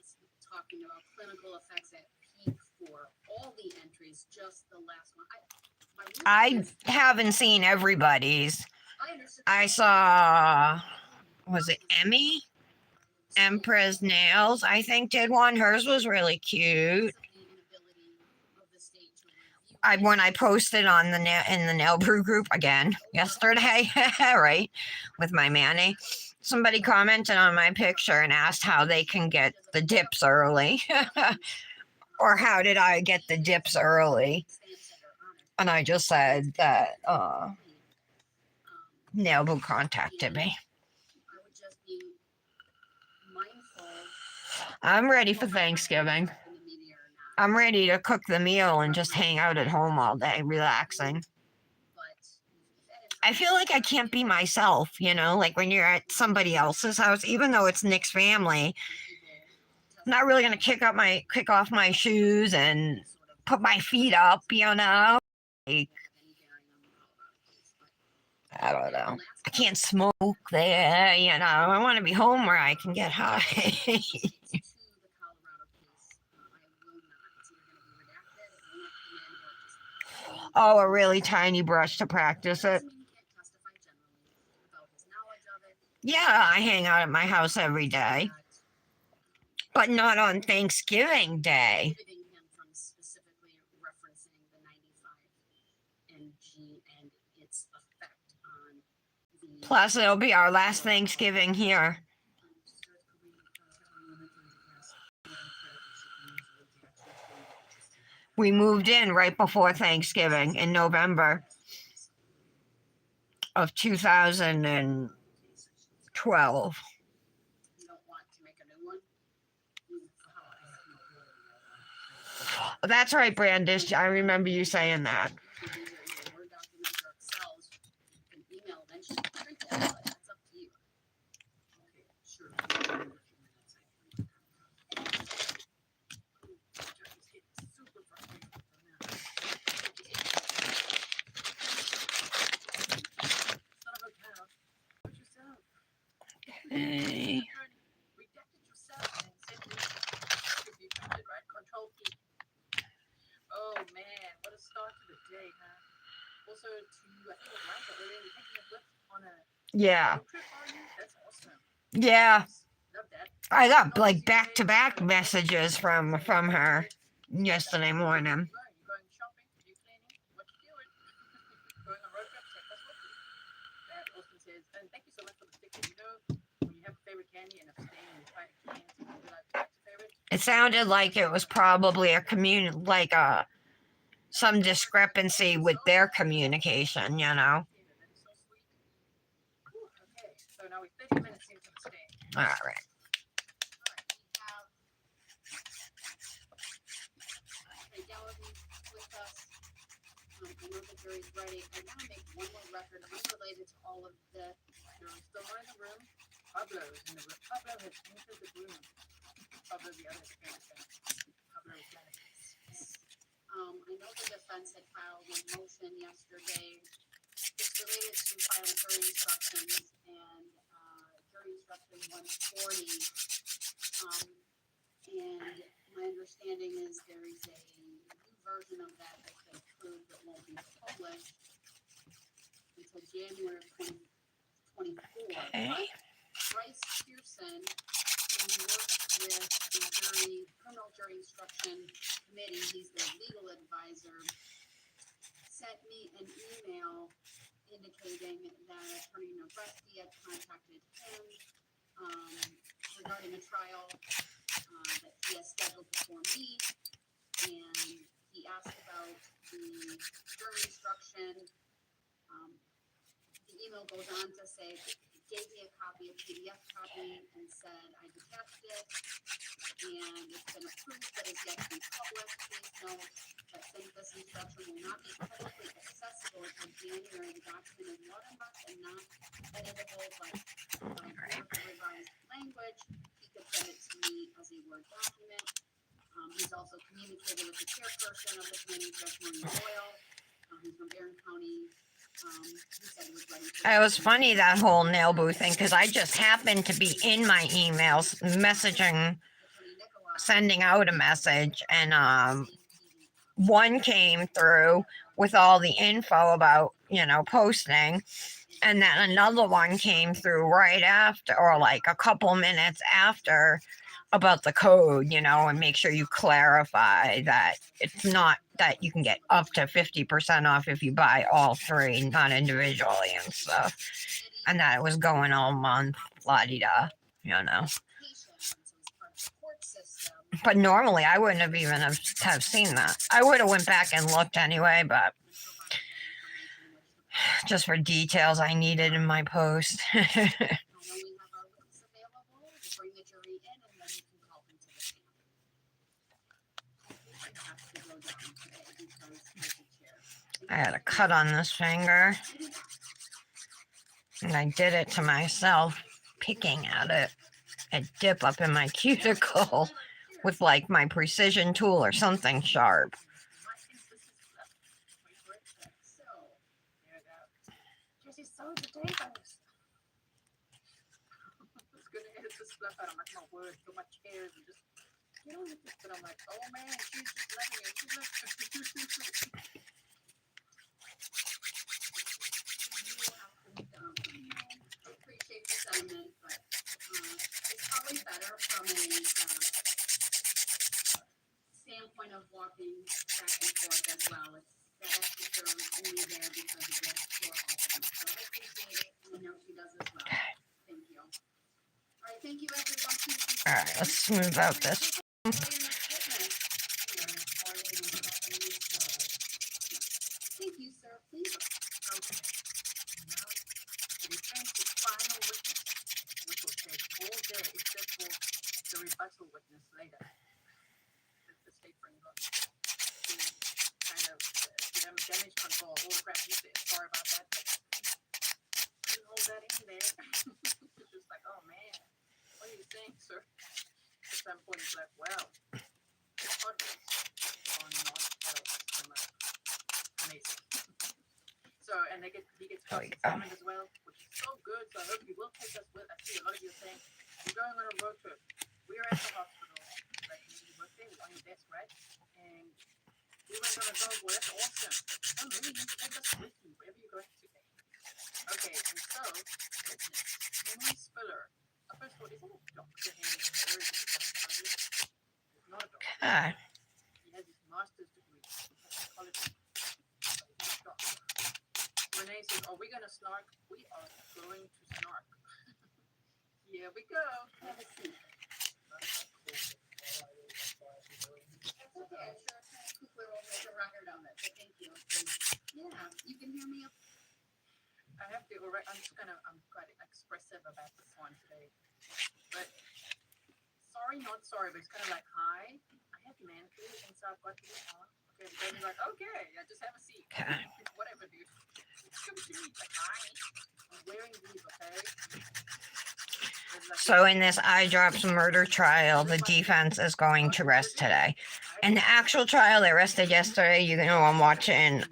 talking about clinical effects at peak for all the entries, just the last one. I haven't seen everybody's. I understood. I saw, was it Emmy? Empress Nails, I think, did one. Hers was really cute. When I posted on in the nail brew group again yesterday, right, with my Manny, somebody commented on my picture and asked how they can get the dips early, or how did I get the dips early? And I just said that Nail Brew contacted me. I'm ready for Thanksgiving. I'm ready to cook the meal and just hang out at home all day, relaxing. I feel like I can't be myself, you know, like when you're at somebody else's house, even though it's Nick's family, I'm not really going to kick off my shoes and put my feet up, you know. Like, I don't know. I can't smoke there, you know. I want to be home where I can get high. Oh, a really tiny brush to practice it. Yeah, I hang out at my house every day, but not on Thanksgiving Day. Plus, it'll be our last Thanksgiving here. We moved in right before Thanksgiving in November of 2012. You don't want to make a new one? That's right, Brandish. I remember you saying that. These are either Word documents or Excels. You can email them, just print it. It's up to you. Okay, sure. In a few minutes, I can- Judge is getting super frustrated with her now. Son of a cow. Put yourself. Hey. Rejected yourself and said you be offended, right? Control P. Oh man, what a start to the day, huh? Also to I think it was Liza earlier, you're taking a whip on a Yeah. road trip, are you? That's awesome. Yeah. Love that. I got like back-to-back messages from her yesterday morning. You going shopping? You cleaning? What you doing? Going on road trip? Take us with you. And Austin says, and thank you so much for the sticker. You know, when you have a favorite candy and abstain and try to clean it, you be like, what's your favorite? It sounded like it was probably a some discrepancy with their communication, you know. That is so sweet. Whew, okay, so now we're 30 minutes into the stay. All right. All right, we have fidelity with us. I know the jury's ready. I want to make one more record unrelated to all of this. Jury's still in the room. Pablo is in the room. Pablo has entered the room. Pablo, the other experience. Pablo is manifest. I know the defense had filed a motion yesterday. It's related to final jury instructions and jury instruction 140. And my understanding is there is a new version of that that's been approved that won't be published until January of 2024. Okay. Bryce Pearson, who works with the criminal jury instruction committee, he's their legal advisor, sent me an email indicating that Attorney Navreski had contacted him regarding a trial that he has scheduled before me, and he asked about the jury instruction. The email goes on to say, gave me a copy, a PDF copy, and said I detached it, and it's been approved, but is yet to be published. Please note that since this instruction will not be publicly accessible until January, the document is watermarked and not editable, but with the revised language, he could send it to me as a Word document. He's also communicated with the chairperson of the committee, Judge Marie Boyle, who's from Barron County. He said he was ready for It was funny, that whole nail booth thing, because I just happened to be in my emails messaging, sending out a message, and one came through with all the info about, posting, and then another one came through right after, or like a couple minutes after, about the code, and make sure you clarify that it's not that you can get up to 50% off if you buy all three, not individually and stuff. And that it was going all month, la-di-da, But normally I wouldn't have even have seen that. I would have went back and looked anyway, but just for details I needed in my post. We have our witness available. We'll bring the jury in, and then you can call them to the stand. I have to go down today because there's a chair. I had a cut on this finger, and I did it to myself, picking at it. A dip up in my cuticle with like my precision tool or something sharp. Jesse's so potatoes. I was gonna edit this stuff out. I'm like, my word, so much chairs and just get on with this. But I'm like, oh man, she's just loving it. She's loving it. I appreciate the sentiment, but it's probably better from a standpoint of walking back and forth as well. It's that extra is only there because of the floor opening. So I appreciate it, and I know she does as well. Thank you. All right, thank you everyone. All right, let's smooth out this. Thank you, sir. Please. Okay. Now, the defense's final witness, which will take all day except for the rebuttal witness later. The state brings up to kind of damage control, all the crap you said. Sorry about that. But hold that in there. It's just like, oh man, what do you think, sir? At some point, it's like, well, toddlers are not adults. Amazing. So, and he gets cross-examined as well, which is so good. So I hope you will take us with. I see a lot of you are saying, we're going on a road trip. We're at the hospital. Like, you work there, we're on your desk, right? And we went on a dog walk. That's awesome. Oh, maybe you take us with you wherever you're going today. Okay, and so, Henry Spiller. First of all, isn't it Dr. Henry Spiller? He's not a doctor. Ah, He has his master's degree in psychology. But he's not a doctor. Renee says, are we going to snark? We are going to snark. Here we go. Have a seat. That's okay. I'm sure it's kind of cool. We'll make a record on it. But thank you. Yeah, you can hear me. I have to, I'm quite expressive about this one today. But sorry, not sorry, but it's kind of like, hi, I have man food, and so I've got this on. Okay, but then you're like, okay, yeah, just have a seat. okay. Whatever, dude. Come to me, like, hi, I'm wearing these, okay? So in this eye drops murder trial, the defense is going to rest today. In the actual trial, they rested yesterday. You know, I'm watching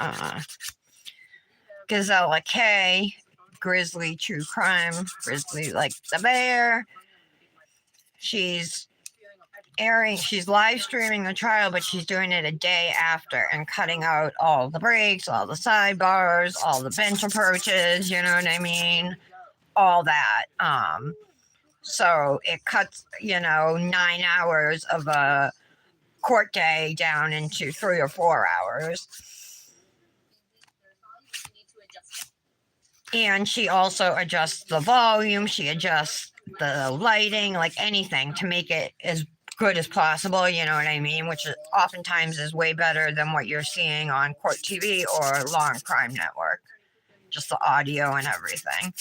Gazella K, Grizzly True Crime, Grizzly like the bear. She's live streaming the trial, but she's doing it a day after and cutting out all the breaks, all the sidebars, all the bench approaches, you know what I mean? All that. So it cuts, 9 hours of a court day down into 3 or 4 hours. And she also adjusts the volume, she adjusts the lighting, like anything to make it as good as possible, you know what I mean? Which oftentimes is way better than what you're seeing on Court TV or Law and Crime Network. Just the audio and everything.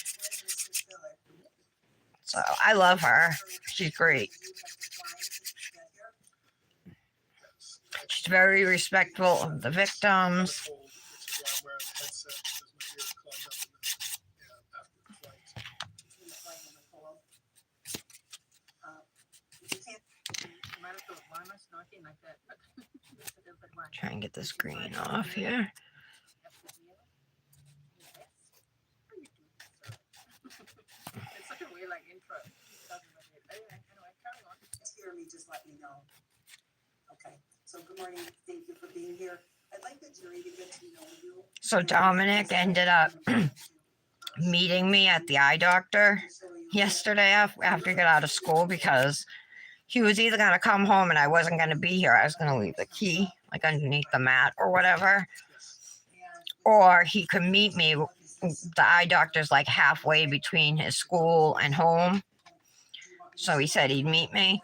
So I love her. She's great. She's very respectful of the victims. Try and get the screen off here. It's such a weird intro. Just hear me, just let me know. Okay. So good morning. Thank you for being here. I'd like the jury to get to know you. So Dominic ended up meeting me at the eye doctor yesterday after he got out of school because he was either going to come home and I wasn't going to be here. I was going to leave the key underneath the mat or whatever. Or he could meet me. The eye doctor's halfway between his school and home. So he said he'd meet me.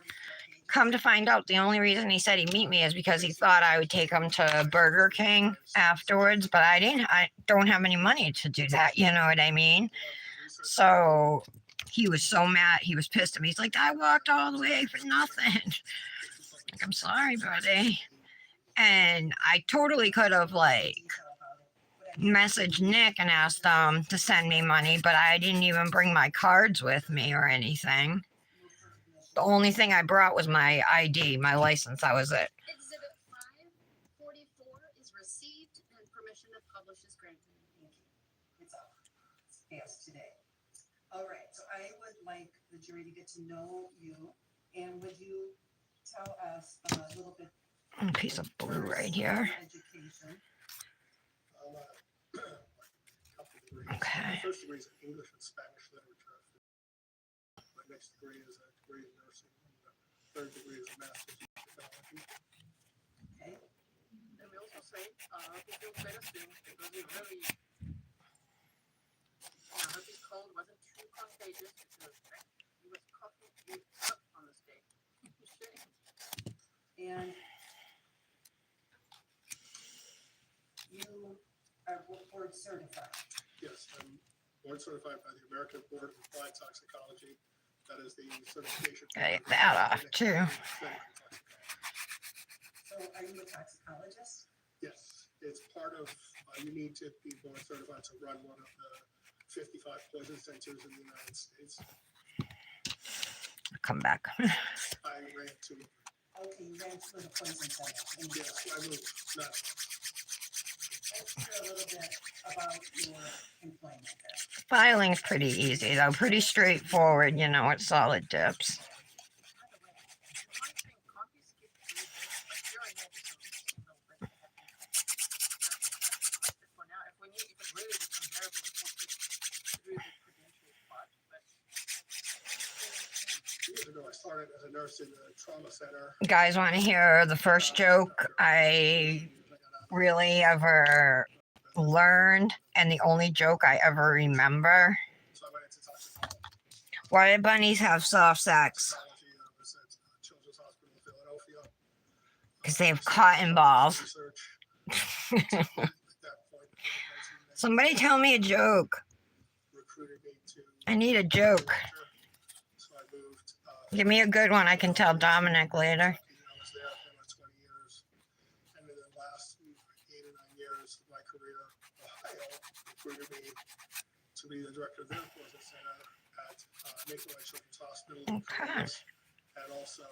Come to find out, the only reason he said he'd meet me is because he thought I would take him to Burger King afterwards, but I don't have any money to do that, you know what I mean? So he was so mad, he was pissed at me. He's like, I walked all the way for nothing. I'm sorry, buddy. And I totally could have messaged Nick and asked him to send me money, but I didn't even bring my cards with me or anything. The only thing I brought was my ID, my license. That was it. Exhibit 544 is received and permission to publish is granted. Thank you. It's up. It's passed today. All right. So I would like the jury to get to know you. And would you tell us a little bit? A piece of blue right here. Education. Okay. My first degree is in English and Spanish literature. My next degree is a degree in nursing. And the third degree is a master's in technology. Okay. And we also say, I hope he feels better soon because he really, I hope his cold wasn't too contagious because he was coughing you up on the stage. And you are board certified. Yes, I'm board certified by the American Board of Applied Toxicology. That is the certification. Get that off too. So are you a toxicologist? Yes, it's part of, you need to be board certified to run one of the 55 poison centers in the United States. Come back. I ran to, Okay, you ran to the poison center. And yes, I moved, not, let's hear a little bit about your employment there. Filing's pretty easy though, pretty straightforward, you know, it's solid dips. By the way, you might think, can't you skip through this? But here I know this is a little bit that have been that's it for now. If we need, if it really becomes variable, we can skip through the credentials part. But years ago, I started as a nurse in the trauma center. You guys want to hear the first joke I really ever learned and the only joke I ever remember? So I went into toxicology. Why do bunnies have soft sacks? Toxicology, was at Children's Hospital in Philadelphia. Because they have cotton balls. Research. At that point, Somebody tell me a joke. recruited me to. I need a joke. So I moved. Give me a good one I can tell Dominic later. I was there for about 20 years. And in the last 8 or 9 years of my career, Ohio recruited me to be the director of their poison center at Nationwide Children's Hospital. in Okay. Columbus, and also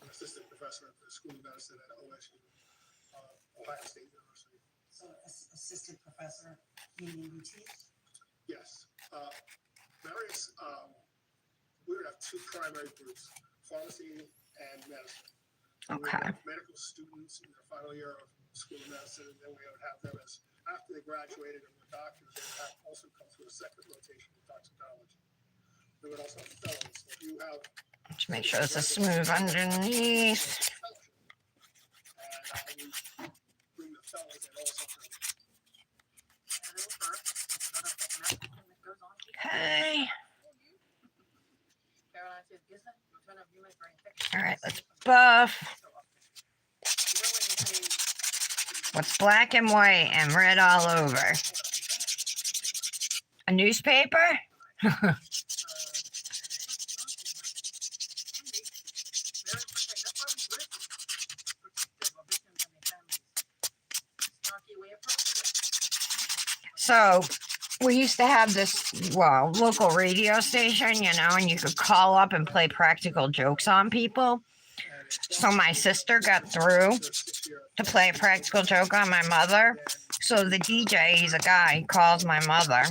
an assistant professor at the School of Medicine at OSU, Ohio State University. So assistant professor, meaning you teach? Yes. Various, we would have two primary groups, pharmacy and medicine. And we would Okay. have medical students in their final year of School of Medicine, and then we would have them as, after they graduated and were doctors, they would have also come through a second rotation in toxicology. We would also have fellows. So if you have Just make sure this is smooth underneath. and you bring the fellows in also. a little first, it's not a magic thing that goes on. Okay. Caroline says, Giza, your turn of humor is very infectious. All right, let's buff. So often. You know when you say, What's black and white and red all over? A newspaper? So we used to have this, well, local radio station, you know, and you could call up and play practical jokes on people. So my sister got through to play a practical joke on my mother. So the DJ, he's a guy, he calls my mother.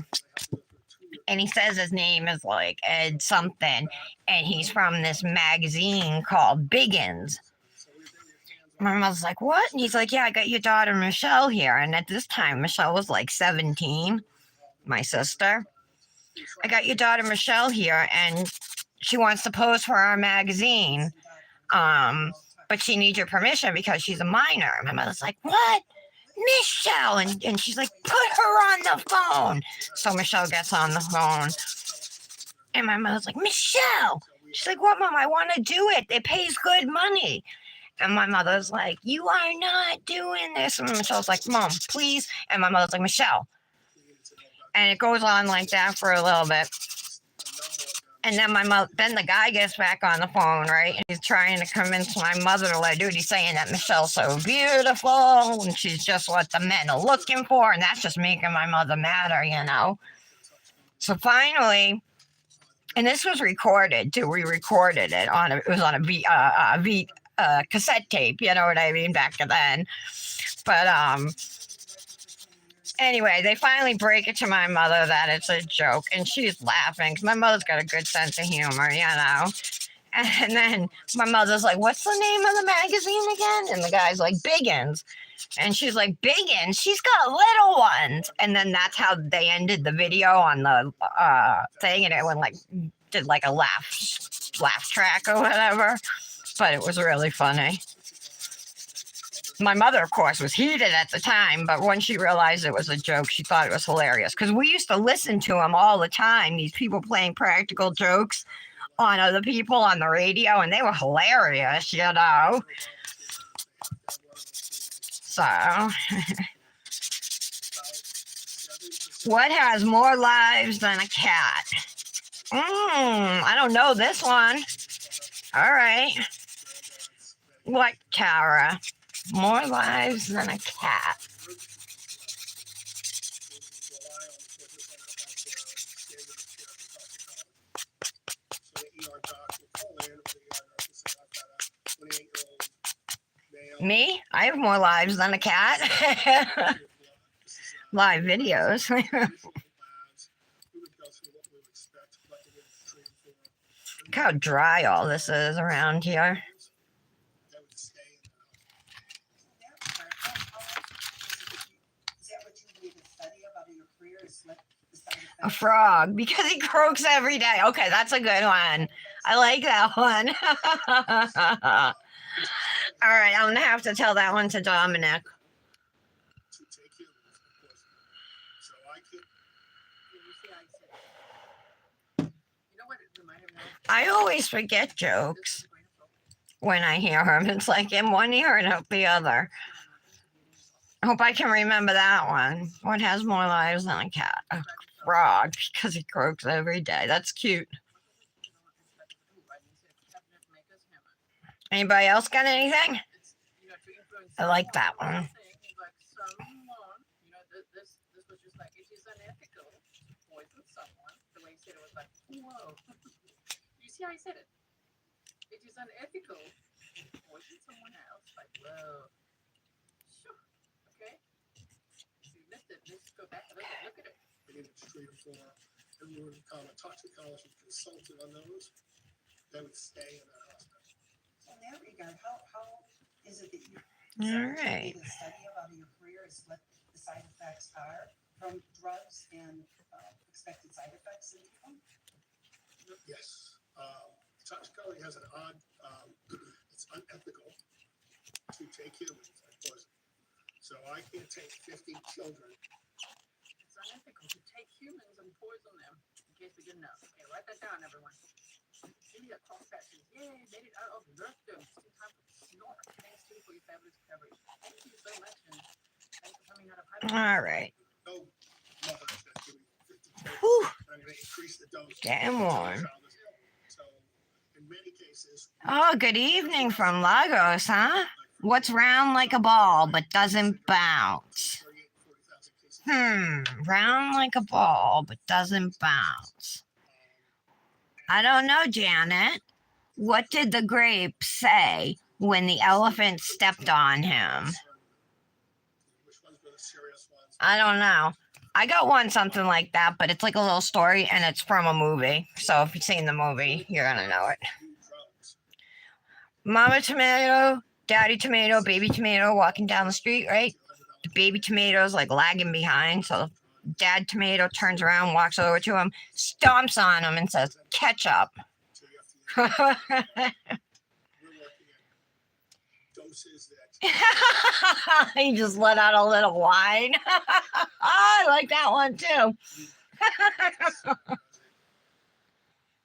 And he says his name is like Ed something. And he's from this magazine called Biggins. My mother's like, what? And he's like, yeah, I got your daughter Michelle here. And at this time, Michelle was like 17, my sister. I got your daughter Michelle here, and she wants to pose for our magazine. But she needs your permission because she's a minor. My mother's like, what? Michelle. And she's like, put her on the phone. So Michelle gets on the phone. And my mother's like, Michelle. She's like, what, Mom? I want to do it. It pays good money. And my mother's like, you are not doing this. And Michelle's like, Mom, please. And my mother's like, Michelle. And it goes on like that for a little bit. And then then the guy gets back on the phone, right? And he's trying to convince my mother to let do it. He's saying that Michelle's so beautiful and she's just what the men are looking for. And that's just making my mother madder, you know? So finally, and this was recorded too. We recorded it it was on a cassette tape, you know what I mean, back then. But anyway, they finally break it to my mother that it's a joke, and she's laughing because my mother's got a good sense of humor, you know. And then my mother's like, what's the name of the magazine again? And the guy's like, Biggins. And she's like, Biggins? She's got little ones. And then that's how they ended the video on the thing, and it went like, did like a laugh track or whatever. But it was really funny. My mother, of course, was heated at the time, but when she realized it was a joke, she thought it was hilarious. Because we used to listen to them all the time, these people playing practical jokes on other people on the radio, and they were hilarious, you know. So, what has more lives than a cat? I don't know this one. All right. What, Tara? More lives than a cat. on the Torture Center at the standard of care for toxicology. So the ER doc will call in, or the ER nurse will say, I've got a 28-year-old male. Me? I have more lives than a cat. This is, Live videos. traditional labs. We would go through what we would expect, what they would treat him for. Look how dry all this is around here. That would stay in the Is that what you need to study about in your career? Is what the side A effects? frog, because he croaks every day. Okay, that's a good one. I like that one. All right, I'm gonna have to tell that one to Dominic. to take humans, of course. So I could, You see, I said, you know what it reminded me of? I always forget This jokes is a grain of salt. when I hear them. It's like in one ear and out the other. I hope I can remember that one. What has more lives than a cat? A frog, because he croaks every day. That's cute. Anybody else got anything? I like that one. Like someone, you know, this was just like, it is unethical to poison someone. The way he said it was like, whoa. You see how he said it? It is unethical to poison someone else. Like, whoa. Sure. Okay. So you missed it. Let's go back a little bit. Look at it. I needed to treat him for, and we would become a toxicology consultant on those. That would stay in that hospital. So in that regard, how is it that you? All right. The study about in your career is what the side effects are from drugs and expected side effects in people. Yes. Toxicology has an odd, it's unethical to take humans like poison. So I can't take 50 children. It's unethical to take humans and poison them. In case we didn't know. Okay, write that down, everyone. Give me that cross patches. Yay, made it out of rectum. Just in time for the snort. Thanks to you for your fabulous coverage. Thank you so much. And thanks for coming out of high. All right. No mother's going to give me 50 children. Whew, I'm going to increase the dose. getting until the warm. child is ill. So in many cases. Oh, good evening from Lagos, huh? What's round like a ball but doesn't bounce? Round like a ball but doesn't bounce. I don't know, Janet. What did the grape say when the elephant stepped on him? Which ones were the serious ones? I don't know. I got one something like that, but it's like a little story and it's from a movie. So if you've seen the movie, you're gonna know it. Drugs. Mama tomato, daddy tomato, baby tomato walking down the street, right? The baby tomato's like lagging behind, so dad tomato turns around, walks over to him, stomps on him, and says, "Ketchup." So you have to, we're working at doses that He just let out a little whine. I like that one too.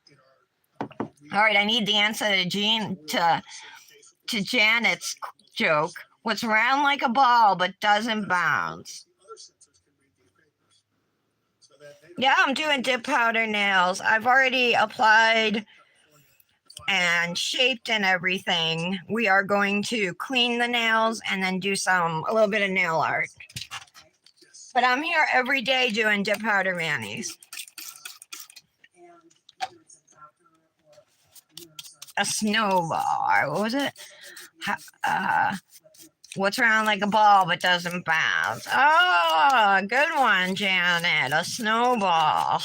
in our, All right, I need the answer to Janet's joke. What's round like a ball but doesn't bounce? Yeah, I'm doing dip powder nails. I've already applied and shaped and everything. We are going to clean the nails and then do a little bit of nail art. But I'm here every day doing dip powder manis. And whether it's a doctor or a nurse or A snowball. What was it? What's round like a ball but doesn't bounce? Oh, good one, Janet. A snowball.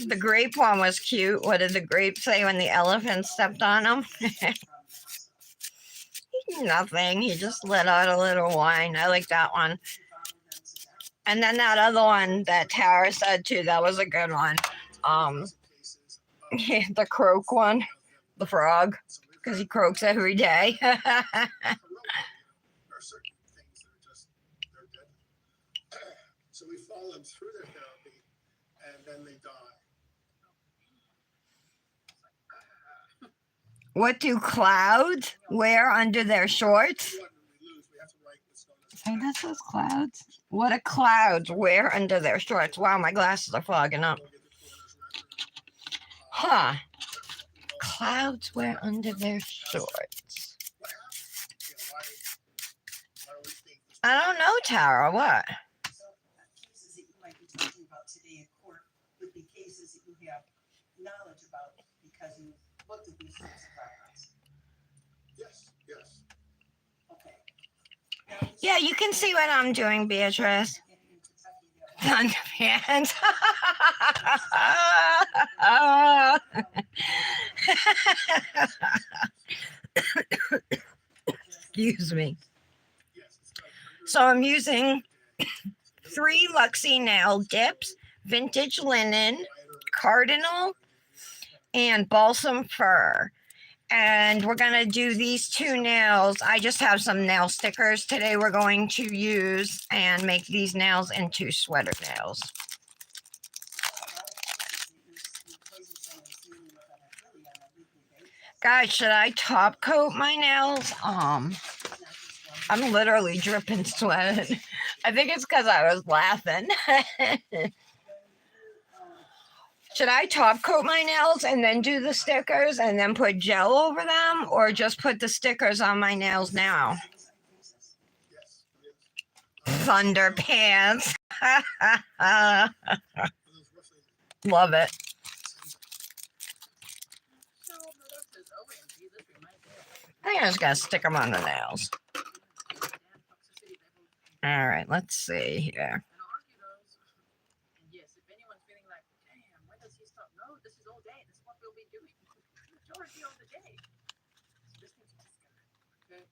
The grape one was cute. What did the grape say when the elephant stepped on him? Nothing. He just let out a little whine. I like that one. And then that other one that Tara said too, that was a good one. The croak one, the frog, because he croaks every day. There are certain things that are just, they're deadly. So we follow them through their therapy and then they die. What do clouds wear under their shorts? We lose, we have to write what's known as So that says clouds. What do clouds wear under their shorts? Wow, my glasses are fogging up. Huh. Clouds wear under their shorts. I don't know, Tara. What? So, cases that you might be talking about today in court would be cases that you have knowledge about because you looked at these sorts of records. Yes, yes. Okay. Now, Yeah, you can see what I'm doing, Beatrice. in Kentucky, Underpants. Excuse me. Yes, it's got So I'm using 3 Luxie Nail dips, vintage linen, Cardinal, and Balsam Fir. And we're going to do these 2 nails. I just have some nail stickers today we're going to use and make these nails into sweater nails. Guys, should I top coat my nails? I'm literally dripping sweat. I think it's because I was laughing. Should I top coat my nails and then do the stickers and then put gel over them, or just put the stickers on my nails now? yes, Thunderpants. those roughly Love it. So Murdoch says, OMG, this reminds me of I think I just gotta stick them on the nails. damn toxicity level. All right, let's see here. And argue those. And yes, if anyone's feeling like, damn, when does he stop? No, this is all day. This is what we'll be doing. Majority of the day. Listening to this guy. Okay.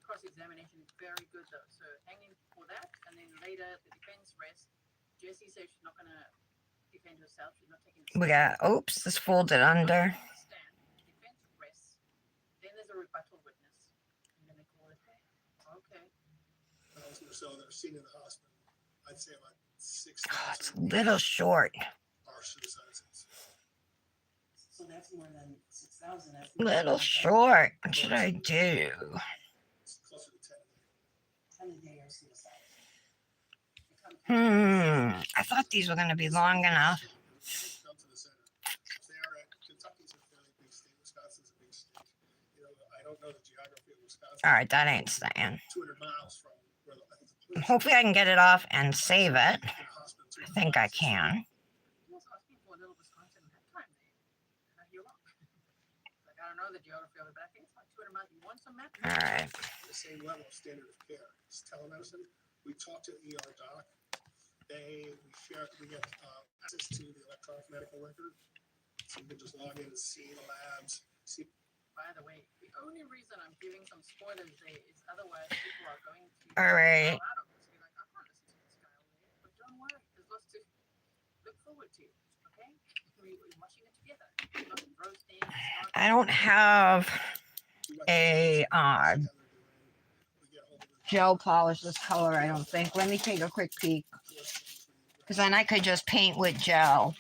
Cross-examination is very good though. So hanging for that, and then later the defense rests. Jessie says she's not gonna defend herself. She's not taking the We stand. got, oops, this folded under. Stand. Defense rests. Then there's a rebuttal witness. And then they call it, hey, okay. those or so that are seen in the hospital. I'd say about Oh, it's 6,000 a little short. are suicides. So that's more than 6,000. That's Little short. What should I do? It's closer to 10. 10 a day are suicides. I thought these were going to be long enough. Come to the center. They are at Kentucky's a fairly big state. Wisconsin's a big state. You know, I don't know the geography of Wisconsin. All right, that ain't staying. 200 miles from where I think the police Hopefully I can get it off and save it. in the hospital. I think I can. He was asking for a little Wisconsin that time there. You're wrong. Like, I don't know the geography of it, but I think it's like 200 miles. You want some map? All right. The same level of standard of care. It's telemedicine. We talk to the ER doc. We get access to the electronic medical record. So you can just log in and see the labs. See, By the way, the only reason I'm giving some spoilers there is otherwise people are going to All right. fall out of this. Be like, I can't listen to this guy over there. But don't worry, there's lots to look forward to. Okay? We're watching it together. Not roasting, not I don't have a we get hold of the gel polish this color, I don't think. Let me take a quick peek. Because then I could just paint with gel.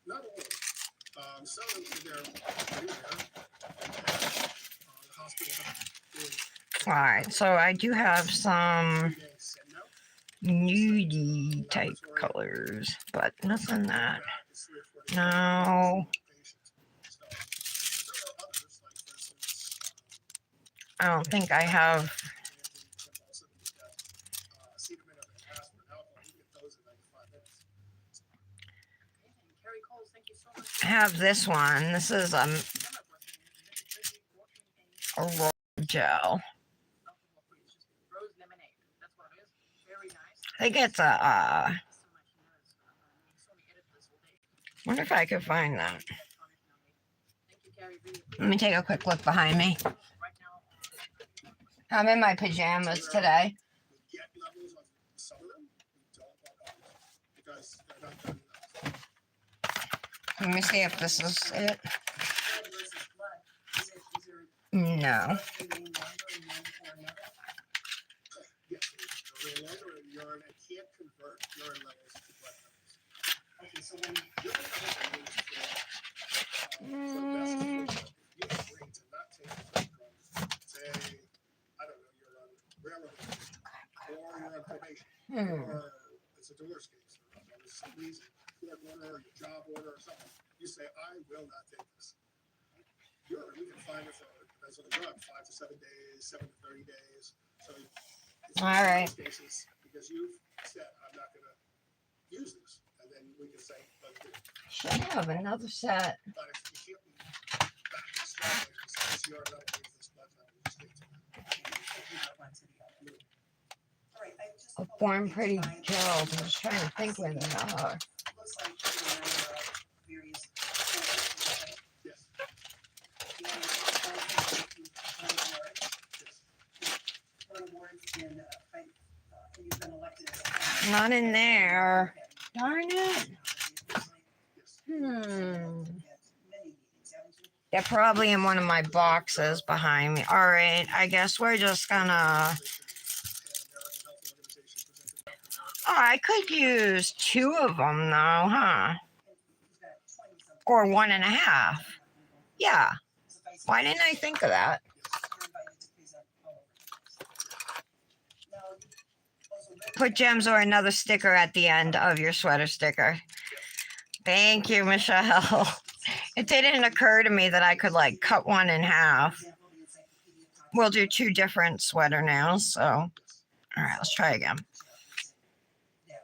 not all of them. Some of them, they're new there. The hospital is All right, so I do have some 3 days send out. nudie type colors, but nothing that. Back is 3 or 4 days. No, Patients. So, there are others, like for instance, I don't think I have. acetaminophen and aspirin alcohol. You get those in 95 minutes. okay. And Carrie Coles, thank you so much. I have this one. This is Come up with it. a roll gel. Alcohol free. It's just rose lemonade. That's what it is. Very nice. I think it's a. So much nerves. So we edit this all day. Wonder if I could find that. Thank you, Carrie. Really Let me take a quick look behind me. right now. I'm in my pajamas today. We get levels on some of them. We don't on others because they're not done enough. Let me see if this is it. Blood versus blood. Is there No. anything longer in one or another? Yes, the longer in urine, it can't convert urine levels to blood levels. Okay, so when Urine levels are used for the best of if you agree to not take the drugs, say, I don't know, you're on railroad, or you're on probation, or it's a divorce case, or for some reason, court order or your job order or something, you say, I will not take this. You can find it for, depends on the drug, 5 to 7 days, 7 to 30 days. So it's All right. cases because you've said, I'm not going to use this. And then we can say, let's do it. Should have another set. But if you can't be back to strong, this year, I'm not going to use this blood, I'm going to stick to it. One to the other. All right, I just. A Born Pretty Gerald. I'm just trying to think where they are. Looks like you're a member of various. Right? Yes. You've been elected as Not in there. a- Darn it. They're probably in one of my boxes behind me. All right, I guess we're just gonna. Oh, I could use 2 of them though, huh? Or 1.5. Yeah. Why didn't I think of that? Put gems or another sticker at the end of your sweater sticker. Thank you, Michelle. It didn't occur to me that I could like cut one in half. We'll do 2 different sweater nails. So, all right, let's try again. Yes,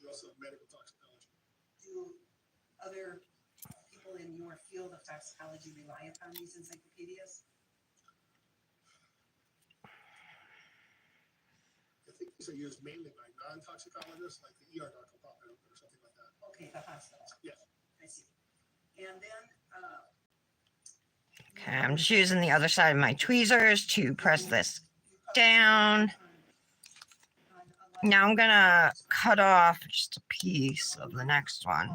you also have medical toxicology. Do other people in your field of toxicology rely upon these encyclopedias? I think these are used mainly by non-toxicologists, like the ER doc will pop it open or something like that. Okay, the hospital. Yes. I see. And then, Okay, I'm just using the other side of my tweezers to press this down. Now I'm gonna cut off just a piece of the next one.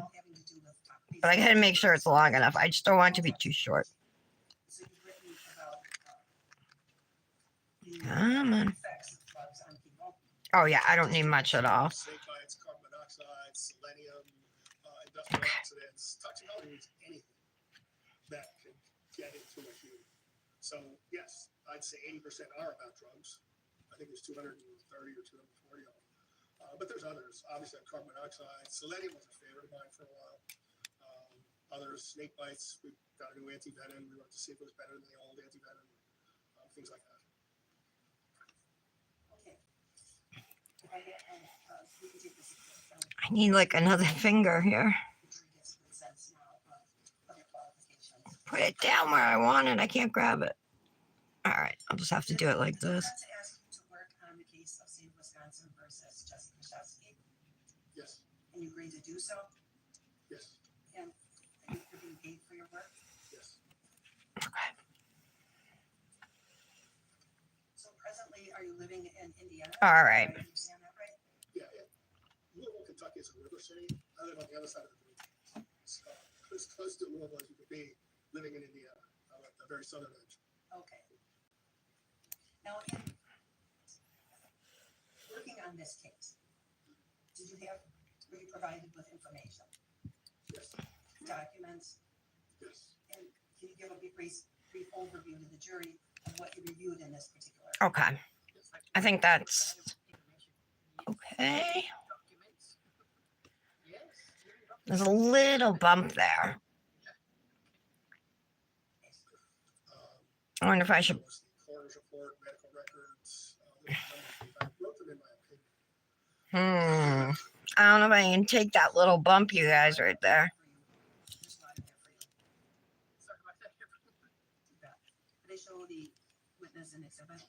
But I gotta make sure it's long enough. I just don't want it to be too short. Come on. Oh yeah, I don't need much at all. Snake bites, carbon monoxide, selenium, industrial oxidants. Toxicology means anything that can get into a human. So yes, I'd say 80% are about drugs. I think there's 230 or 240 of them. But there's others. Obviously, carbon monoxide. Selenium was a favorite of mine for a while. Others, snake bites. We've got a new anti-venom. We wanted to see if it was better than the old anti-venom. Things like that. okay. We can take this. I need like another finger here. Put it down where I want it. I can't grab it. All right, I'll just have to do it like this. To ask you to work on the case of State of Wisconsin versus Jesse Krzyzewski, Yes. and you agreed to do so, Yes. and you're being paid for your work. Yes. So presently, are you living in Indiana? All right. Do I understand that right? Yeah. Louisville, Kentucky is a river city. I live on the other side of the river. So as close to Louisville as you could be living in Indiana. I'm at the very southern edge. Okay. Now, working on this case, were you provided with information, Yes. documents, Yes. and can you give a brief overview to the jury of what you reviewed in this particular? Okay. I think that's okay. There's a little bump there. I wonder if I should. Coroner's report, medical records. I wrote them in my opinion. I don't know if I can take that little bump, you guys, right there. There's a lot in there for you. You bet. They show the witness and exhibit.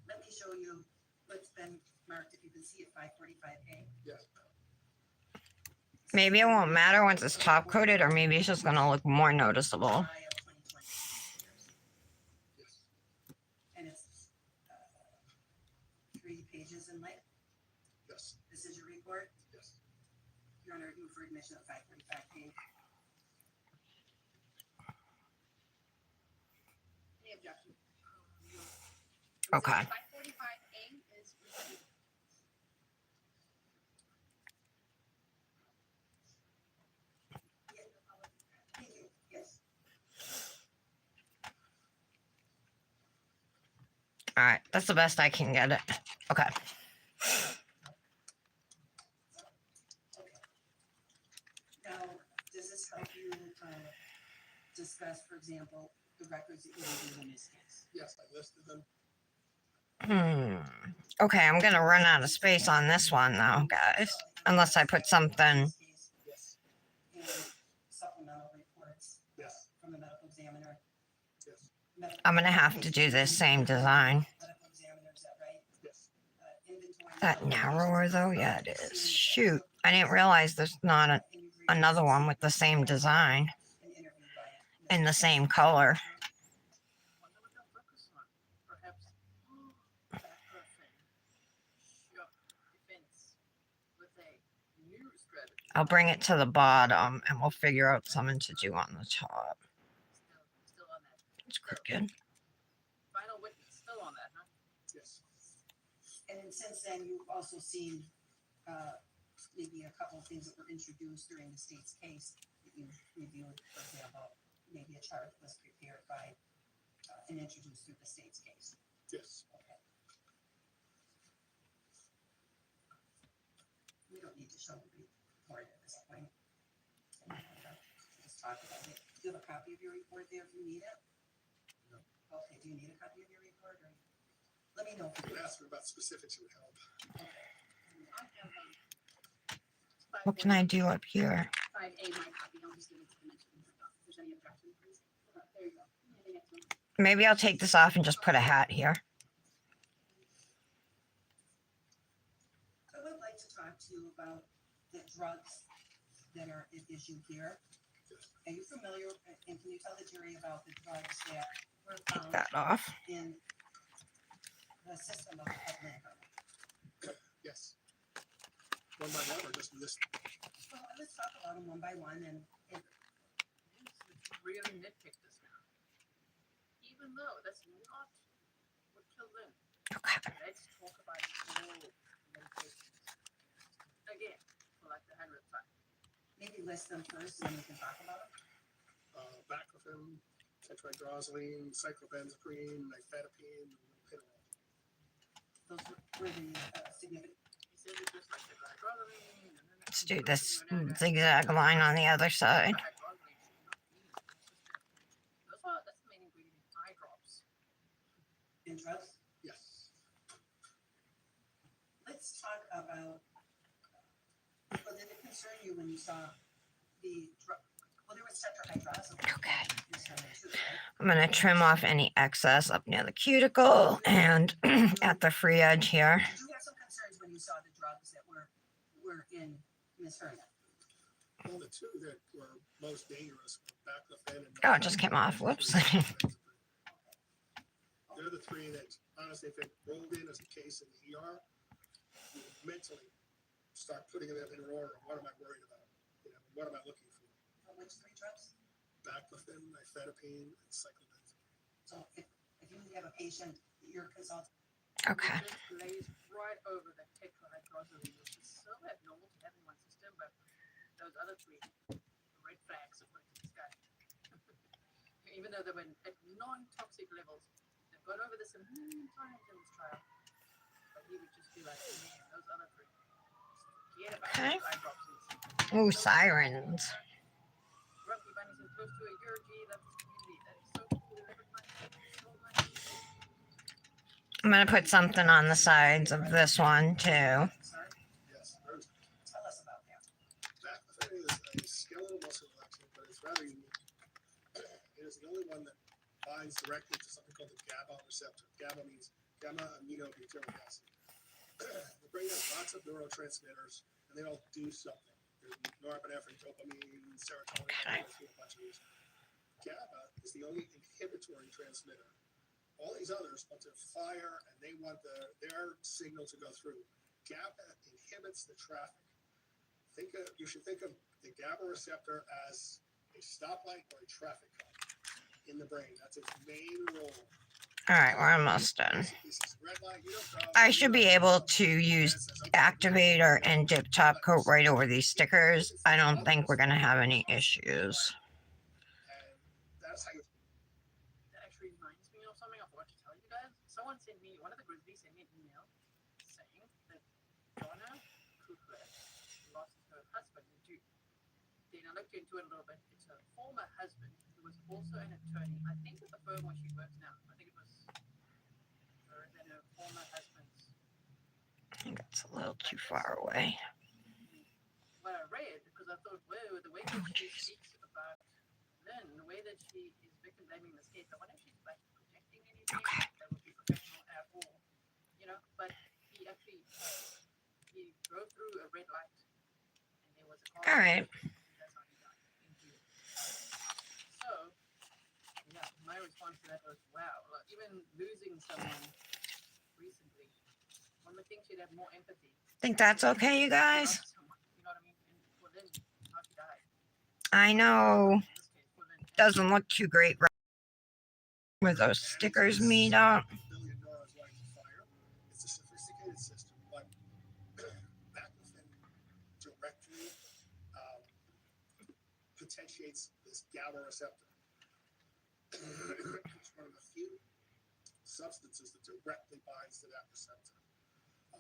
Let me show you what's been marked, if you can see it, 545A. Yes. Maybe it won't matter once it's top coated, or maybe it's just gonna look more noticeable. July of 2020. Yes. And it's 3 pages in length. Yes. This is your report. Yes. You're under review for admission of 545A. Any objection? Okay. 545A is reviewed. Thank you. Yes. All right, that's the best I can get it. Okay. discuss, for example, the records that you reviewed in this case? Yes, I listed them. Okay, I'm gonna run out of space on this one though, guys. Unless I put something. Yes, And supplemental reports yes, from the medical examiner. yes, I'm gonna have to do this same design. Medical examiner, is that right? yes. Inventory. That narrower though? Yeah, it is. Shoot, I didn't realize there's not another one with the same design in the same color. Wonder what they'll focus on. Perhaps baclofen shock defense with a new strategy. I'll bring it to the bottom and we'll figure out something to do on the top. Still on that. It's crooked. Final witness, still on that, huh? Yes. And then since then, you've also seen maybe a couple of things that were introduced during the state's case that you reviewed, for example, maybe a chart that was prepared by and introduced through the state's case. Yes. Okay. We don't need to show the report at this point. Just talk about it. Do you have a copy of your report there if you need it? No. Okay, do you need a copy of your report or? Let me know. You could ask me about specifics, it would help. Okay. I have, What can I do up here? 5A, my copy, I'll just give it to the next one. If there's any objection, please. There you go. Handing it to him. Maybe I'll take this off and just put a hat here. I would like to talk to you about the drugs that are at issue here. Are you familiar, and can you tell the jury about the drugs that were Take found that off. in the system of Atlanta? Yes. One by one or just list? Well, let's talk about them one by one and Really nitpick this now. Even though that's not what killed them. Okay. Let's talk about all medications. Again, for like the 100th time. maybe list them first and then we can talk about them. Baclofen, tetrahydrozoline, cyclobenzaprine, nifedipine, and lopinirole. Those were the significant. He said it's just like the hydrozoline. Let's do this zigzag line on the other side. That's the main ingredient in eye drops. In drugs. Yes. Let's talk about, well, did it concern you when you saw the drug, well, there was tetrahydrozoline. Okay. concern too, right? I'm gonna trim off any excess up near the cuticle and at the free edge here. Did you have some concerns when you saw the drugs that were in Miss Herndon? Well, the two that were most dangerous were baclofen and. Oh, it just came off. Whoops. They're the three that, honestly, if it rolled in as a case in the ER, you would mentally start putting them in order. What am I worried about? What am I looking for? Which three drugs? Baclofen, nifedipine, and cyclobenzaprine. So if you have a patient, you're consulting. Okay. Just glazed right over the tetrahydrozoline, which is so abnormal to have in one system, but those other three, red flags according to this guy. Even though they were at non-toxic levels, they've gone over this a million times in this trial. But he would just be like, man, those other three. Forget about Okay. those eye drops. Ooh, sirens. Rugby bunnies and close to a year, gee, that's the community. That is so cool. Everybody so much. I'm gonna put something on the sides of this one too. Sorry, Yes, very tell us about that. Baclofen is a skeletal muscle relaxant, but it's rather unique. It is the only one that binds directly to something called the GABA receptor. GABA means gamma aminobutyric acid. The brain has lots of neurotransmitters, and they all do something. There's norepinephrine, dopamine, serotonin, Okay. a bunch of these. GABA is the only inhibitory transmitter. All these others want to fire, and they want their signal to go through. GABA inhibits the traffic. You should think of the GABA receptor as a stoplight or a traffic cone in the brain. That's its main role. All right, we're almost done. This is red light, you don't go. I should be able to use activator and dip top coat right over these stickers. I don't think we're gonna have any issues. And that's how you. That actually reminds me of something I forgot to tell you guys. Someone sent me, one of the Grizzlies sent me an email saying that Donna Cooper lost her husband in June. Then I looked into it a little bit. It's her former husband who was also an attorney. I think at the firm where she works now. I think it was her and her former husband's. I think that's a little too far away. What I read, because I thought, whoa, the way that she speaks about Lynn, the way that she is victim blaming this case, I wonder if she's like projecting anything that would be professional at all, you know. But he actually he drove through a red light, and there was a car. All right. That's how he died. So, yeah, my response to that was, wow. Like, even losing someone recently, one would think she'd have more empathy. Think that's okay, you guys? You know what I mean? And for Lynn, how she died. I know. In this case, for Lynn. Doesn't look too great where those stickers meet up. $1 billion lights of fire. It's a sophisticated system, but baclofen directly potentiates this GABA receptor. It's one of the few substances that directly binds to that receptor.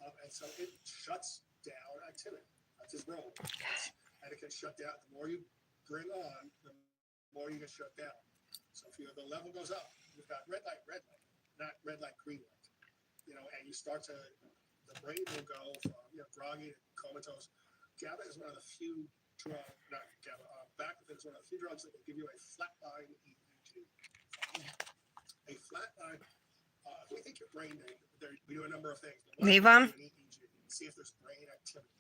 And so it shuts down activity. That's his role. And it can shut down. The more you bring on, the more you get shut down. So if the level goes up, you've got red light, not red light, green light. You know, and you start to, the brain will go from, groggy to comatose. GABA is one of the few drugs, not GABA, baclofen is one of the few drugs that will give you a flatline EEG. A flatline, if we think your brain, we do a number of things. Leave them. See if there's brain activity.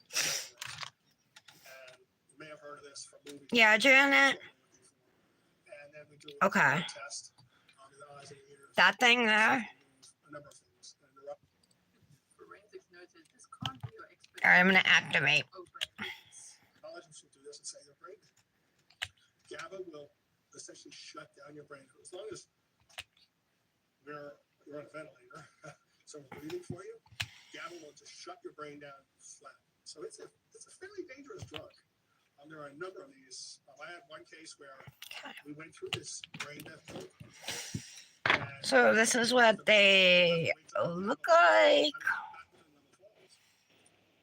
And you may have heard of this from movies. Yeah, Janet. And then we do Okay. a test on the eyes and ears. That thing there. A number of things. Forensics notes that this can't be your expertise. All right, I'm gonna activate. Pathologists will do this and say your brain. GABA will essentially shut down your brain as long as you're on a ventilator. So we're breathing for you. GABA will just shut your brain down flat. So it's a fairly dangerous drug. There are a number of these. I had one case where we went through this brain death protocol. So this is what they look like.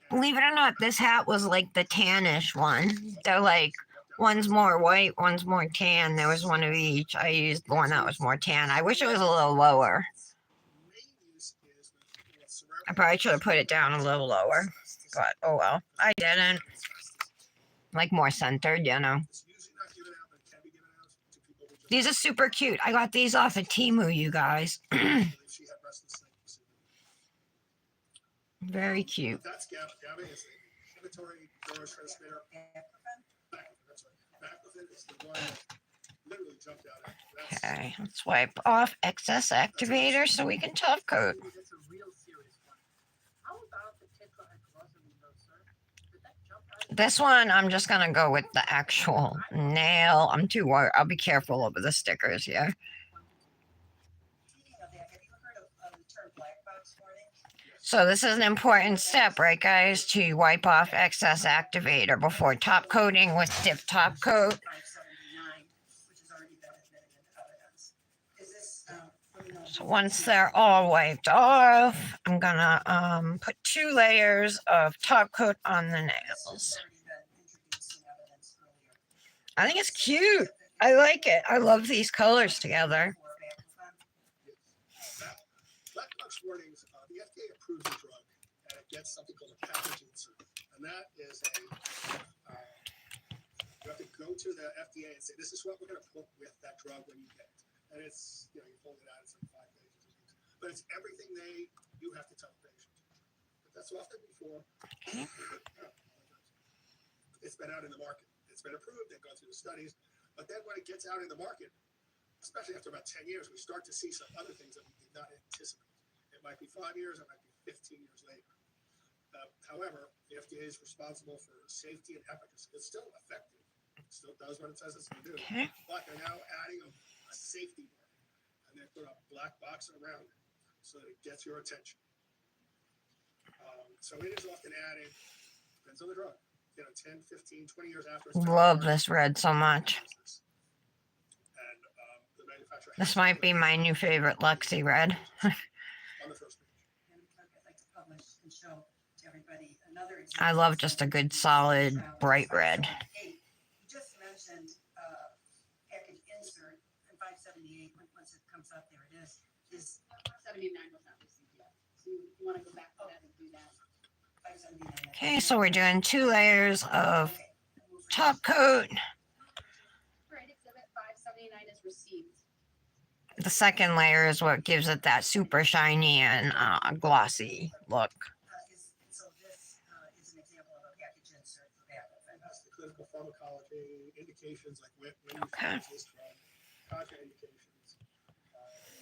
Believe it or not, this hat was like the tannish one. They're like, one's more white, one's more tan. There was one of each. I used the one that was more tan. I wish it was a little lower. I probably should have put it down a little lower, but oh well. I didn't. Like more centered, you know. These are super cute. I got these off of Temu, you guys. Very cute. That's GABA. GABA is an inhibitory neurotransmitter. Baclofen is the one that literally jumped out at you. Okay, let's wipe off excess activator so we can top coat. That's a real serious one. How about the tetrahydrozoline though, sir? Did that jump out? This one, I'm just gonna go with the actual nail. I'm too worried. I'll be careful over the stickers here. Speaking of that, have you heard of the term black box warning? So this is an important step, right, guys? To wipe off excess activator before top coating with dip top coat. 579, which has already been admitted into evidence. Is this, So once they're all wiped off, I'm gonna put 2 layers of top coat on the nails. I think it's cute. I like it. I love these colors together. Black box warnings, the FDA approves a drug and it gets something called a package insert. And that is you have to go to the FDA and say, this is what we're going to put with that drug when you get it. And it's, you fold it out, it's like 5 pages. But it's everything you have to tell the patient. But that's often before it's been out in the market. It's been approved, they've gone through the studies. But then when it gets out in the market, especially after about 10 years, we start to see some other things that we did not anticipate. It might be 5 years, it might be 15 years later. However, the FDA is responsible for safety and efficacy. It's still effective. It still does what it says it's going to do. Okay. But they're now adding a safety warning. And they put a black box around it so that it gets your attention. So it is often added, depends on the drug, 10, 15, 20 years after. Love this red so much. And the manufacturer. This might be my new favorite Luxie red. On the first page. And I'd like to publish and show to everybody another example. I love just a good solid bright red. You just mentioned package insert 579 was not received yet. So you want to go back to that and do that. 579. Okay, so we're doing 2 layers of Okay. Move for top this. coat. All right, exhibit 579 is received. The second layer is what gives it that super shiny and glossy look. So this is an example of a package insert for that. And that's the clinical pharmacology indications, like when you Okay. use this drug, contraindications,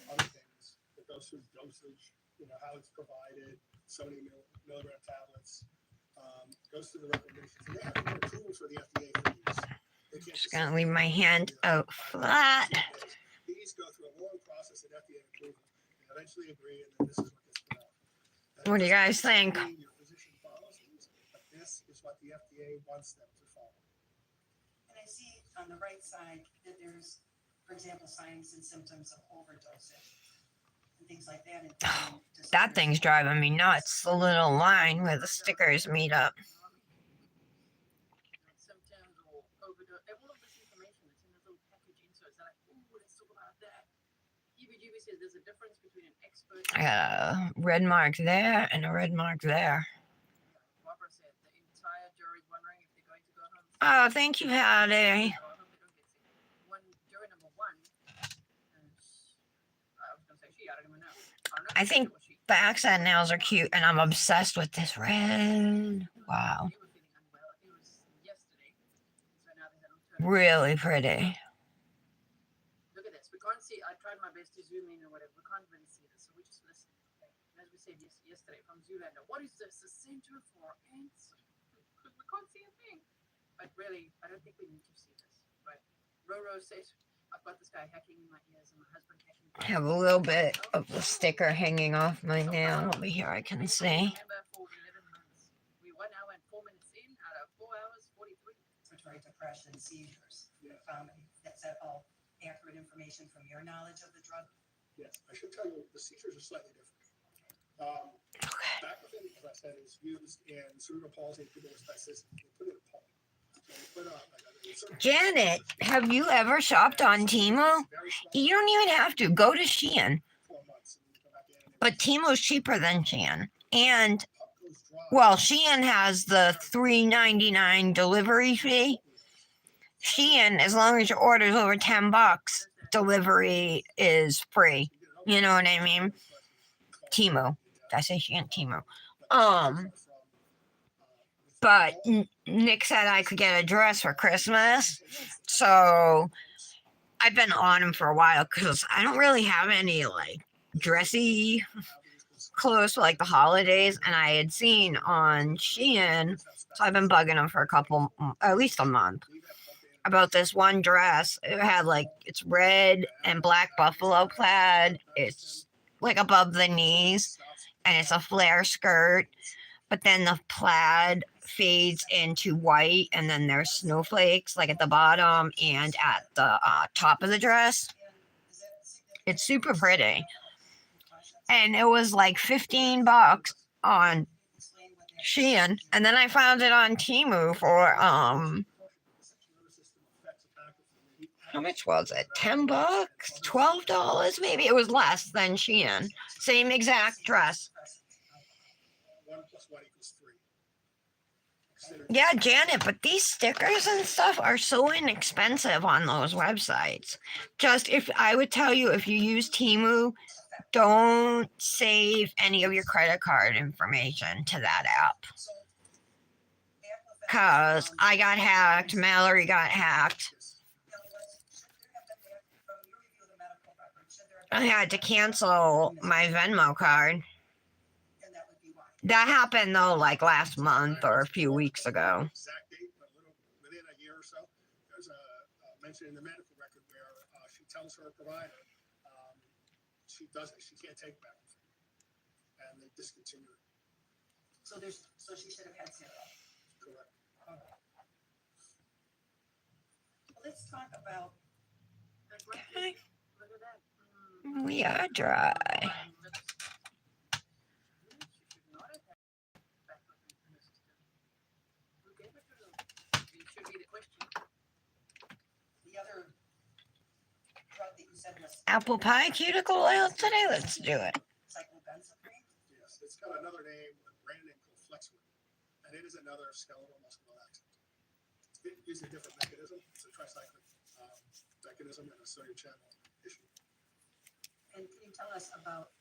other things. It goes through dosage, how it's provided, so many milligram tablets. Goes through the recommendations. And they have to get approval for the FDA for these. They can't Just just gonna say, leave my hand out flat. These go through a long process of FDA approval and eventually agree, and then this is what gets put out. And What do you it guys doesn't think? mean your physician follows these, but this is what the FDA wants them to follow. And I see on the right side that there's, for example, signs and symptoms of overdosage and things like that. That thing's driving me nuts. The little line where the stickers meet up. Symptoms or overdose, all of this information that's in this little package insert. So like, ooh, let's talk about that. EBGB says there's a difference between an expert. I got a red mark there and a red mark there. Barbara said the entire jury's wondering if they're going to go home. Oh, thank you, Hattie. I hope they don't get sick. Jury number one. I was gonna say she. I don't even know. I think It was she. the accent nails are cute, and I'm obsessed with this red. Wow. They were feeling unwell. I think it was yesterday. So now there's an alternative. Really pretty. Look at this. We can't see. I tried my best to zoom in or whatever. We can't really see this, so we're just listening. Okay. As we said yesterday from Zoolander, what is this? The Center for Ants? We can't see a thing. But really, I don't think we need to see this. But Roro says, I've got this guy hacking in my ears and my husband hacking. I have a little bit of the sticker hanging off my nail over here. I can see. Remember for 11 months. We 1 hour and 4 minutes in out of 4 hours 43. Respiratory depression, seizures. Yeah. That's all accurate information from your knowledge of the drug. Yes, I should tell you, the seizures are slightly different. Baclofen, as I said, is used in cerebral palsy and people with spasticity. They put it in pulp. So they put Janet, have you ever shopped on Temu? You don't even have to. Go to Shein. 4 months and you come back in and But Temu's cheaper than Shein. And, well, Shein has the $3.99 delivery fee. Shein, as long as your order's over $10, delivery is free. You know what I mean? Temu. Did I say Shein? Temu. But Nick said I could get a dress for Christmas. So I've been on him for a while because I don't really have any like dressy clothes for like the holidays. And I had seen on Shein, so I've been bugging him for at least a month, about this one dress. It had like, it's red and black buffalo plaid. It's like above the knees and it's a flare skirt. But then the plaid fades into white, and then there's snowflakes like at the bottom and at the top of the dress. It's super pretty. And it was like $15 on Shein, and then I found it on Temu for how much was it? $10? $12 maybe? It was less than Shein. Same exact dress. 1 + 1 = 3. Yeah, Janet, but these stickers and stuff are so inexpensive on those websites. Just if I would tell you, if you use Temu, don't save any of your credit card information to that app. Because I got hacked, Mallory got hacked. I had to cancel my Venmo card. That happened though, like last month or a few weeks ago. Exact date, but within a year or so, there's a mention in the medical record where she tells her provider she can't take back, and they discontinue it. So she should have had 0. Correct. Well, let's talk about. Okay. Look at that. We are dry. The other drug that you said was Apple pie cuticle oil today? Let's do it. it's got another name, a brand name called Flexwood, and it is another skeletal muscle relaxant. It is a different mechanism. It's a tricyclic mechanism and a sodium channel issue. And can you tell us about,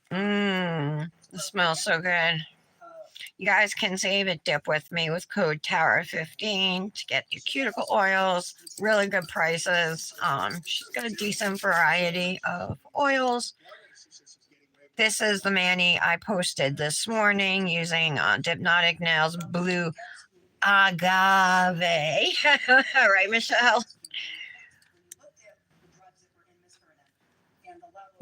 It smells so good. You guys can save a dip with me with code Tower15 to get your cuticle oils. Really good prices. She's got a decent variety of oils. This is the mani I posted this morning using Hypnotic Nails Blue Agave. Right, Michelle?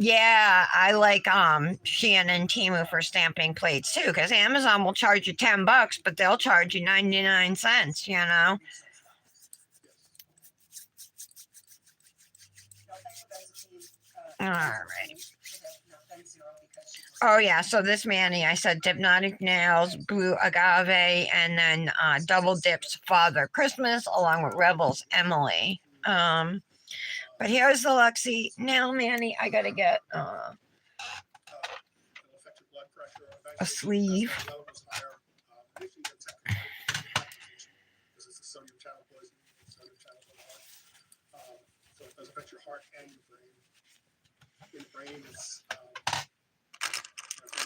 Yeah, I like Shein and Temu for stamping plates too, because Amazon will charge you $10, but they'll charge you 99 cents, you know. All right. Oh yeah, so this mani, I said Hypnotic Nails, Blue Agave, and then Double Dips Father Christmas, along with Rebels Emily. But here's the Luxie Nail mani. I gotta get a sleeve. So it does affect your heart and your brain. Your brain is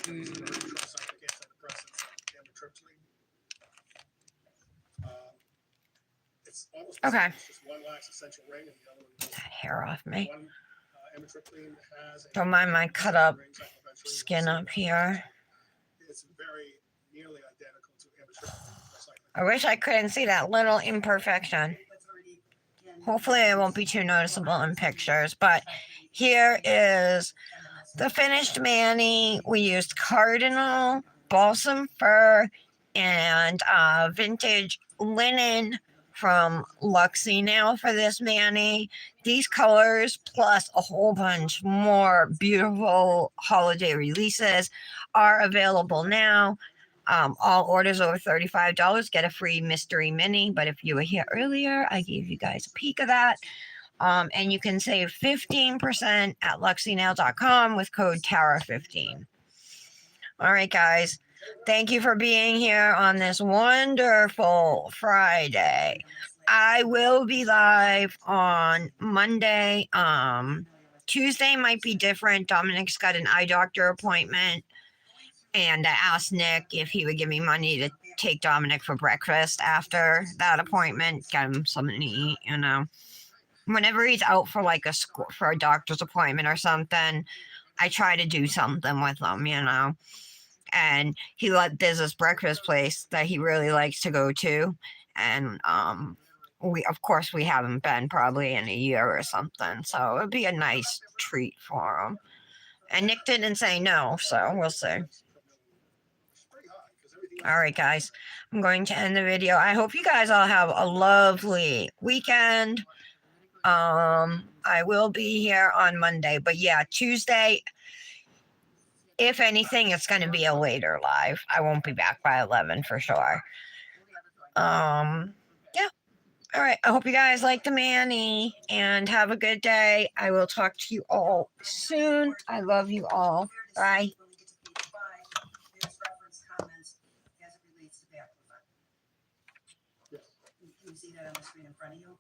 tricyclic antidepressants, amitriptyline. It's almost Okay. it's just one lax essential ring and the other one. Get that hair off me. One amitriptyline has. Don't mind my cut up skin up here. It's very nearly identical to amitriptyline. I wish I couldn't see that little imperfection. Hopefully it won't be too noticeable in pictures, but here is the finished mani. We used Cardinal, Balsam Fir, and vintage linen from Luxie Nail for this mani. These colors, plus a whole bunch more beautiful holiday releases, are available now. All orders over $35 get a free mystery mini, but if you were here earlier, I gave you guys a peek of that. And you can save 15% at luxienail.com with code Tower15. All right, guys. Thank you for being here on this wonderful Friday. I will be live on Monday. Tuesday might be different. Dominic's got an eye doctor appointment. And I asked Nick if he would give me money to take Dominic for breakfast after that appointment, get him something to eat, you know. Whenever he's out for like for a doctor's appointment or something, I try to do something with him, you know. And there's this breakfast place that he really likes to go to, and we haven't been probably in a year or something, so it'd be a nice treat for him. And Nick didn't say no, so we'll see. All right, guys, I'm going to end the video. I hope you guys all have a lovely weekend. I will be here on Monday, but yeah, Tuesday, if anything, it's going to be a later live. I won't be back by 11 for sure. Yeah. All right. I hope you guys like the mani and have a good day. I will talk to you all soon. I love you all. Bye. Can you see that on the screen in front of you?